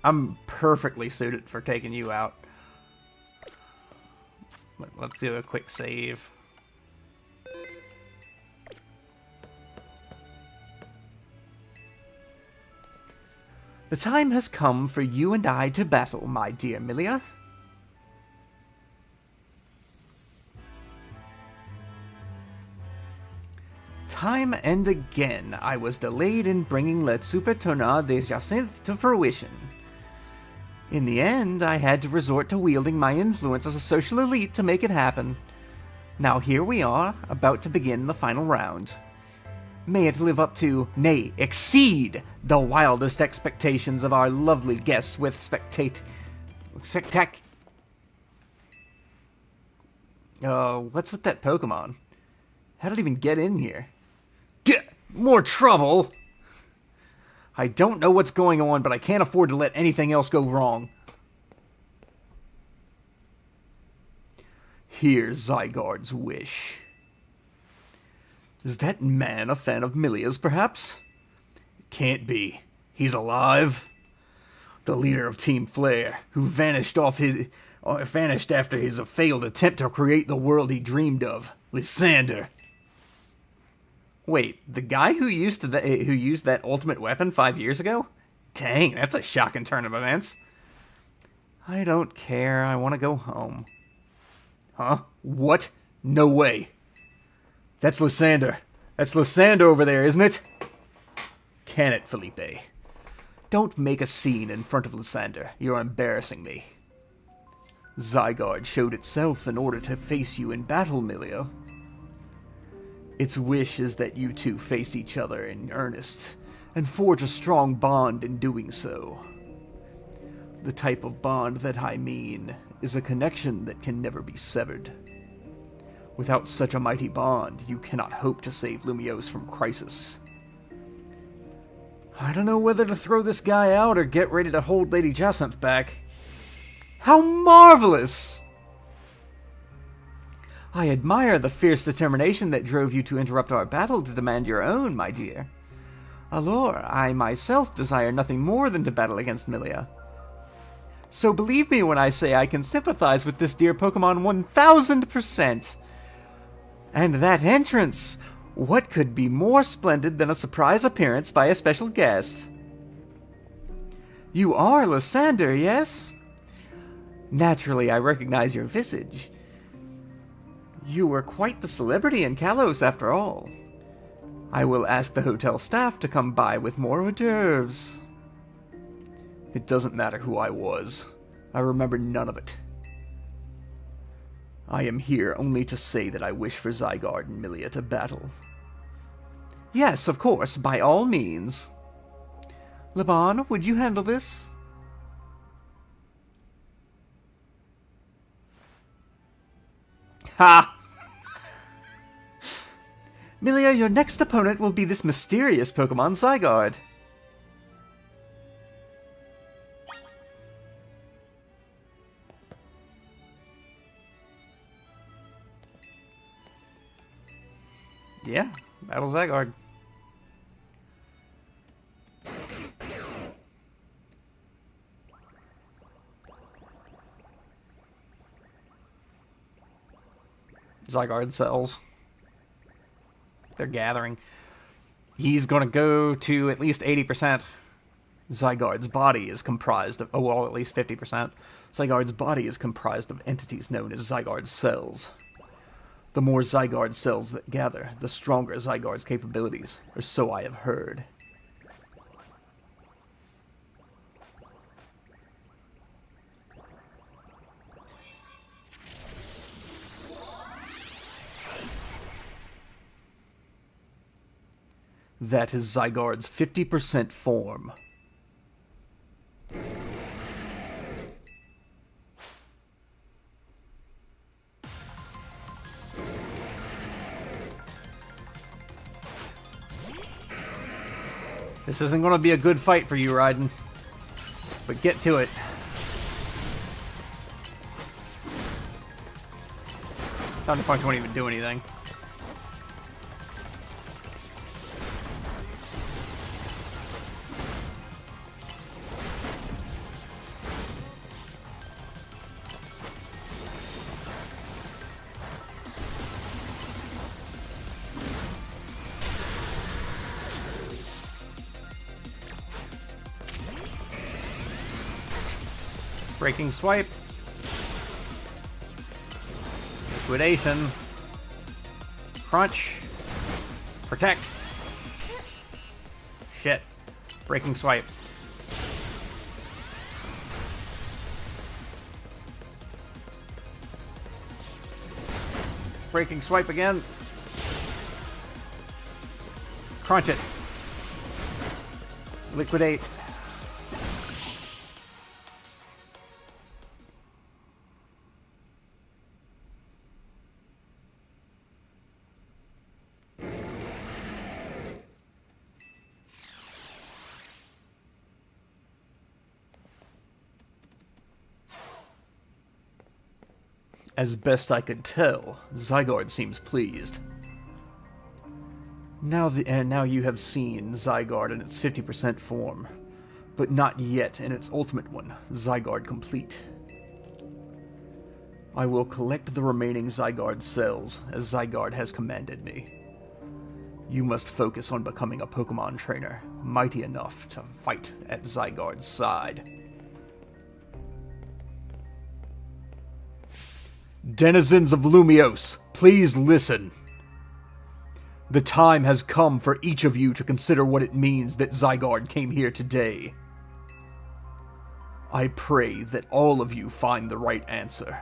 Speaker 1: I'm perfectly suited for taking you out. Let's do a quick save. The time has come for you and I to battle, my dear Milia. Time and again, I was delayed in bringing Le Super Tournoi de Jacinthe to fruition. In the end, I had to resort to wielding my influence as a social elite to make it happen. Now here we are, about to begin the final round. May it live up to, nay, exceed, the wildest expectations of our lovely guests with what's with that Pokemon? How did it even get in here? Get more trouble! I don't know what's going on, but I can't afford to let anything else go wrong. Here's Zygarde's wish. Is that man a fan of Milia's, perhaps? It can't be. He's alive. The leader of Team Flare, who vanished after his failed attempt to create the world he dreamed of. Lysander. Wait, the guy who used that ultimate weapon 5 years ago? Dang, that's a shocking turn of events. I don't care. I want to go home. Huh? What? No way. That's Lysander. That's Lysander over there, isn't it? Can it, Felipe? Don't make a scene in front of Lysander. You're embarrassing me. Zygarde showed itself in order to face you in battle, Milia. Its wish is that you two face each other in earnest, and forge a strong bond in doing so. The type of bond that I mean is a connection that can never be severed. Without such a mighty bond, you cannot hope to save Lumiose from crisis. I don't know whether to throw this guy out or get ready to hold Lady Jacinthe back. How marvelous! I admire the fierce determination that drove you to interrupt our battle to demand your own, my dear. Allure, I myself desire nothing more than to battle against Milia. So believe me when I say I can sympathize with this dear Pokemon 1000%. And that entrance! What could be more splendid than a surprise appearance by a special guest? You are Lysander, yes? Naturally, I recognize your visage. You were quite the celebrity in Kalos, after all. I will ask the hotel staff to come by with more hors d'oeuvres. It doesn't matter who I was. I remember none of it. I am here only to say that I wish for Zygarde and Milia to battle. Yes, of course, by all means. Laban, would you handle this? Ha! Milia, your next opponent will be this mysterious Pokemon Zygarde. Yeah, battle Zygarde. Zygarde cells. They're gathering. He's going to go to at least 80%. Zygarde's body is comprised of, oh well, at least 50%. Zygarde's body is comprised of entities known as Zygarde cells. The more Zygarde cells that gather, the stronger Zygarde's capabilities, or so I have heard. That is Zygarde's 50% form. This isn't going to be a good fight for you, Raiden. But get to it. Thunder Punch won't even do anything. Breaking Swipe. Liquidation. Crunch. Protect. Shit. Breaking Swipe. Breaking Swipe again. Crunch it. Liquidate. As best I could tell, Zygarde seems pleased. Now you have seen Zygarde in its 50% form, but not yet in its ultimate one, Zygarde Complete. I will collect the remaining Zygarde cells, as Zygarde has commanded me. You must focus on becoming a Pokemon trainer, mighty enough to fight at Zygarde's side. Denizens of Lumiose, please listen. The time has come for each of you to consider what it means that Zygarde came here today. I pray that all of you find the right answer.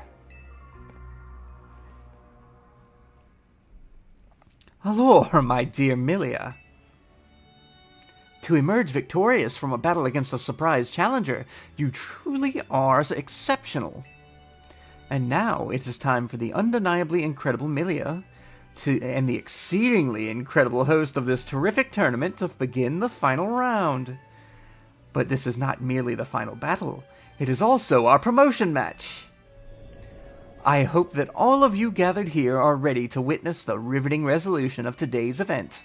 Speaker 1: Allure, my dear Milia. To emerge victorious from a battle against a surprise challenger, you truly are exceptional. And now it is time for the undeniably incredible Milia and the exceedingly incredible host of this terrific tournament to begin the final round. But this is not merely the final battle, it is also our promotion match. I hope that all of you gathered here are ready to witness the riveting resolution of today's event.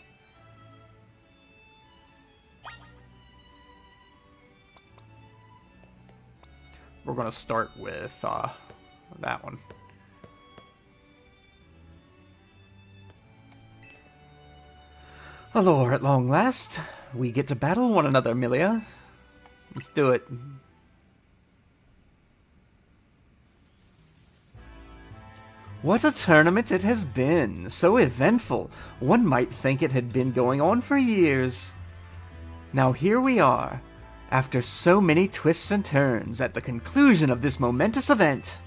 Speaker 1: We're going to start with that one. Allure at long last. We get to battle one another, Milia. Let's do it. What a tournament it has been! So eventful, one might think it had been going on for years. Now here we are, after so many twists and turns, at the conclusion of this momentous event.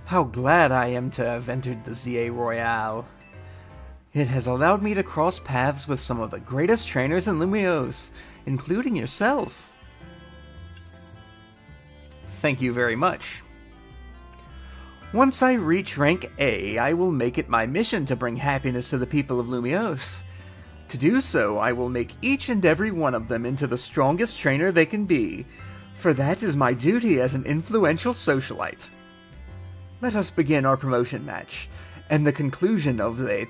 Speaker 1: How glad I am to have entered the ZA Royale. It has allowed me to cross paths with some of the greatest trainers in Lumiose, including yourself. Thank you very much. Once I reach rank A, I will make it my mission to bring happiness to the people of Lumiose. To do so, I will make each and every one of them into the strongest trainer they can be, for that is my duty as an influential socialite. Let us begin our promotion match, and the conclusion of the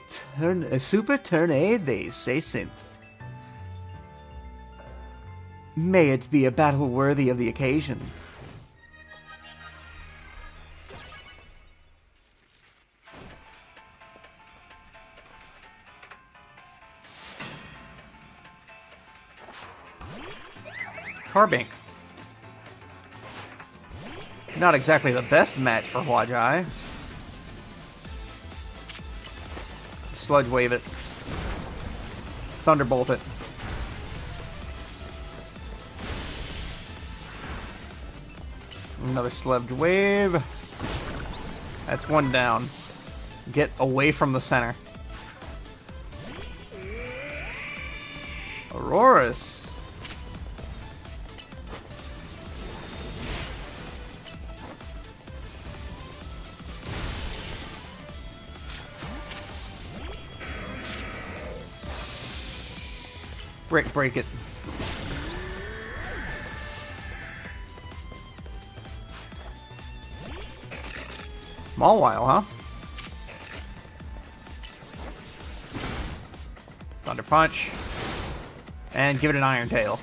Speaker 1: Super Turn A they say synth. May it be a battle worthy of the occasion. Carbink. Not exactly the best match for Huajai. Sludge Wave it. Thunderbolt it. Another Sludge Wave. That's one down. Get away from the center. Auroras. Break it. Mawile, huh? Thunder Punch. And give it an Iron Tail.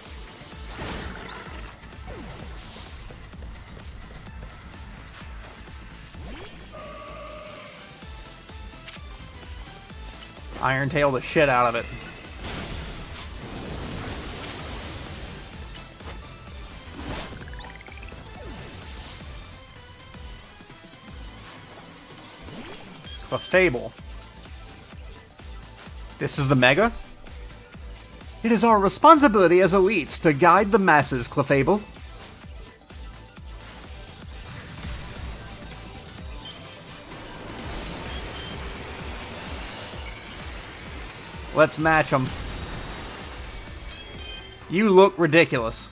Speaker 1: Iron Tail the shit out of it. Fable. This is the Mega? It is our responsibility as elites to guide the masses, Clefable. Let's match them. You look ridiculous.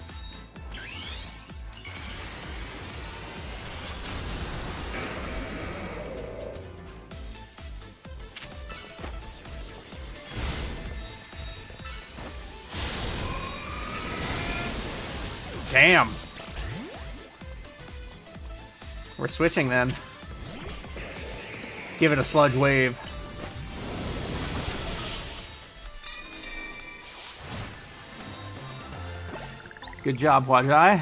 Speaker 1: Damn. We're switching then. Give it a Sludge Wave. Good job, Huajai.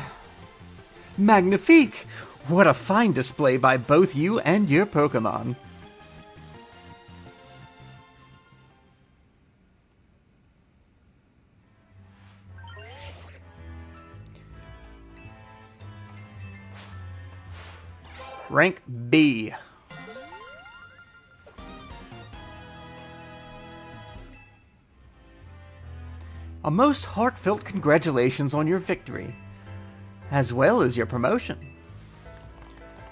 Speaker 1: Magnifique! What a fine display by both you and your Pokemon. Rank B. A most heartfelt congratulations on your victory, as well as your promotion.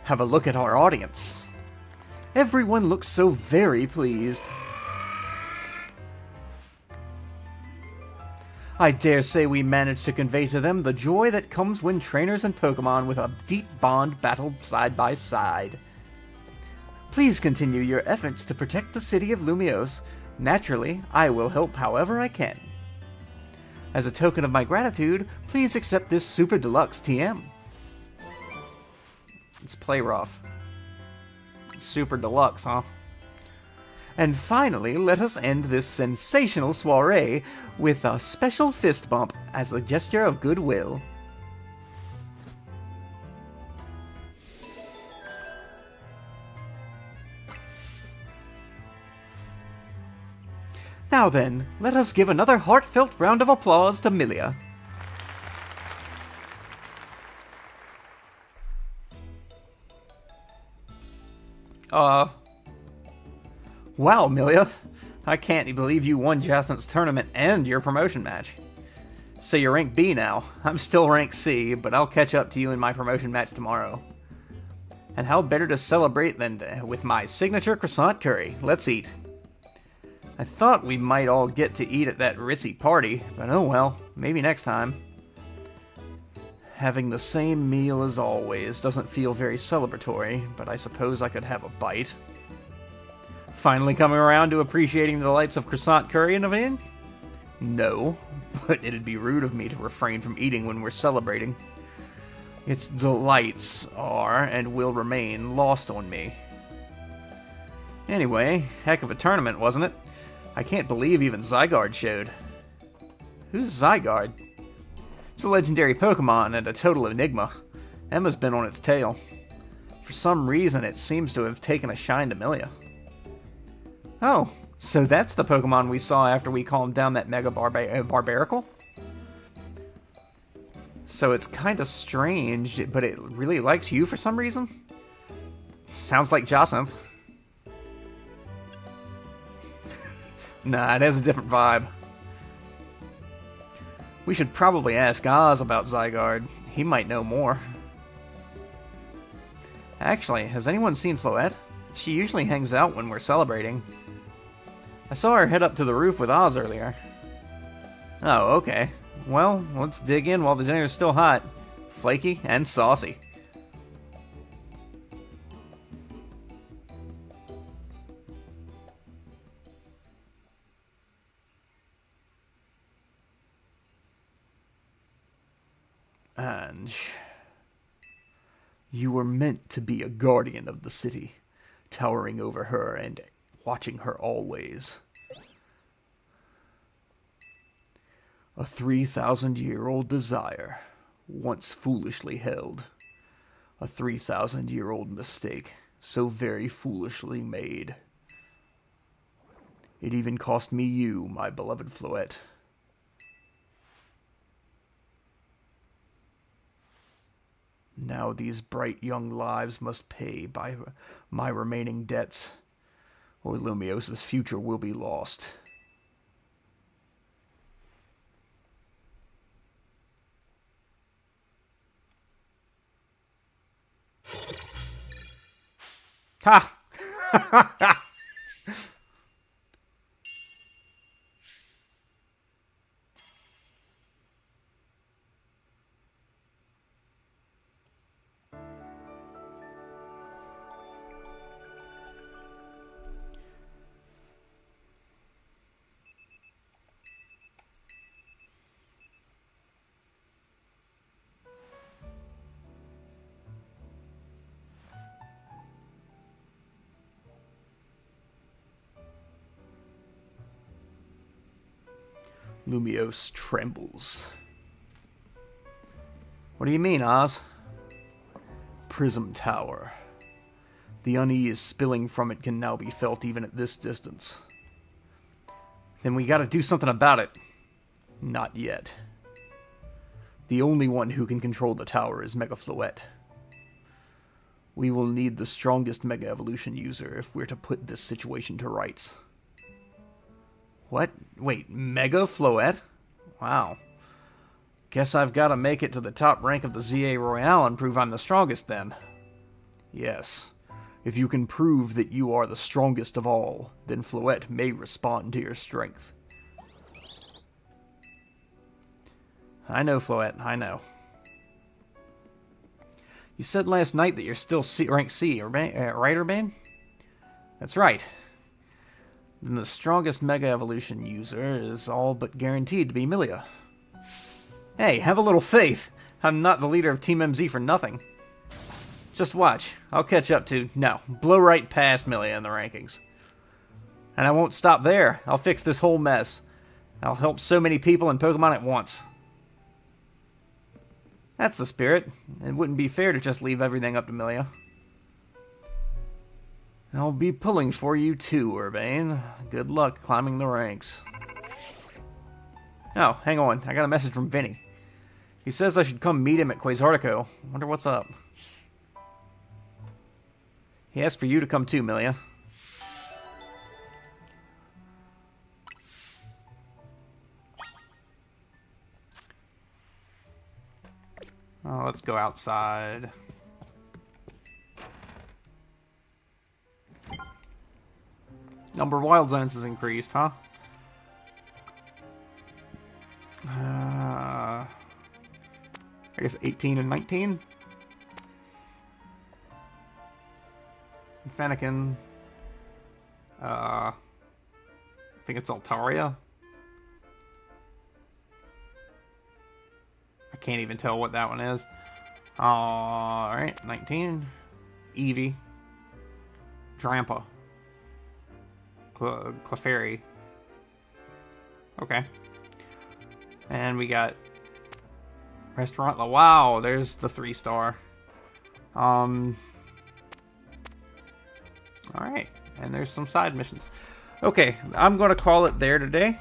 Speaker 1: Have a look at our audience. Everyone looks so very pleased. I dare say we managed to convey to them the joy that comes when trainers and Pokemon with a deep bond battle side by side. Please continue your efforts to protect the city of Lumiose Naturally, I will help however I can. As a token of my gratitude, please accept this Super Deluxe TM. It's play rough. Super Deluxe, huh? And finally, let us end this sensational soiree with a special fist bump as a gesture of goodwill. Now then, let us give another heartfelt round of applause to Milia. Wow, Milia. I can't believe you won Jathan's tournament and your promotion match. So you're rank B now. I'm still rank C, but I'll catch up to you in my promotion match tomorrow. And how better to celebrate than with my signature croissant curry. Let's eat. I thought we might all get to eat at that ritzy party, but oh well, maybe next time. Having the same meal as always doesn't feel very celebratory, but I suppose I could have a bite. Finally coming around to appreciating the delights of croissant curry in a van? No, but it'd be rude of me to refrain from eating when we're celebrating. Its delights are, and will remain, lost on me. Anyway, heck of a tournament, wasn't it? I can't believe even Zygarde showed. Who's Zygarde? It's a legendary Pokemon and a total enigma. Emma's been on its tail. For some reason, it seems to have taken a shine to Milia. Oh, so that's the Pokemon we saw after we calmed down that Mega Barbaracle? So it's kinda strange, but it really likes you for some reason? Sounds like Jacynth. Nah, it has a different vibe. We should probably ask Oz about Zygarde. He might know more. Actually, has anyone seen Floette? She usually hangs out when we're celebrating. I saw her head up to the roof with Oz earlier. Oh, okay. Well, let's dig in while the dinner's still hot. Flaky and saucy. Ange, you were meant to be a guardian of the city, towering over her and watching her always. A 3,000-year-old desire, once foolishly held. A 3,000-year-old mistake, so very foolishly made. It even cost me you, my beloved Floette. Now these bright young lives must pay by my remaining debts, or Lumios's future will be lost. Ha! Lumiose trembles. What do you mean, Oz? Prism Tower. The unease spilling from it can now be felt even at this distance. Then we gotta do something about it. Not yet. The only one who can control the tower is Mega Floette. We will need the strongest Mega Evolution user if we're to put this situation to rights. What? Wait, Mega Floette? Wow. Guess I've got to make it to the top rank of the ZA Royale and prove I'm the strongest then. Yes. If you can prove that you are the strongest of all, then Floette may respond to your strength. I know, Floette, I know. You said last night that you're still rank C, right, Urbane? That's right. then the strongest Mega Evolution user is all but guaranteed to be Milia. Hey, have a little faith. I'm not the leader of Team MZ for nothing. Just watch. I'll catch up to... No, blow right past Milia in the rankings. And I won't stop there. I'll fix this whole mess. I'll help so many people and Pokemon at once. That's the spirit. It wouldn't be fair to just leave everything up to Milia. I'll be pulling for you too, Urbane. Good luck climbing the ranks. Oh, hang on. I got a message from Vinny. He says I should come meet him at Quasartico. Wonder what's up. He asked for you to come too, Milia. Oh, let's go outside. Number of wild zones has increased, huh? I guess 18 and 19? Fennekin. I think it's Altaria. I can't even tell what that one is. Alright, 19. Eevee. Drampa. Clefairy. Okay. And we got Restaurant. Wow, there's the 3-star. Alright, and there's some side missions. Okay, I'm going to call it there today.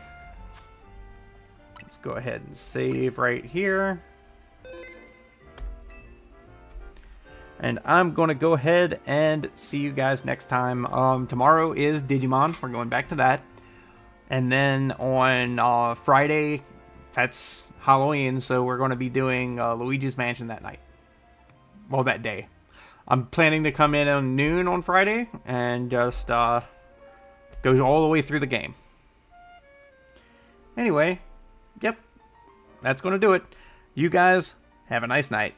Speaker 1: Let's go ahead and save right here. And I'm going to go ahead and see you guys next time. Tomorrow is Digimon. We're going back to that. And then on Friday, that's Halloween, so we're going to be doing Luigi's Mansion that night. Well, that day. I'm planning to come in on noon on Friday and just go all the way through the game. Anyway, yep, that's going to do it. You guys have a nice night.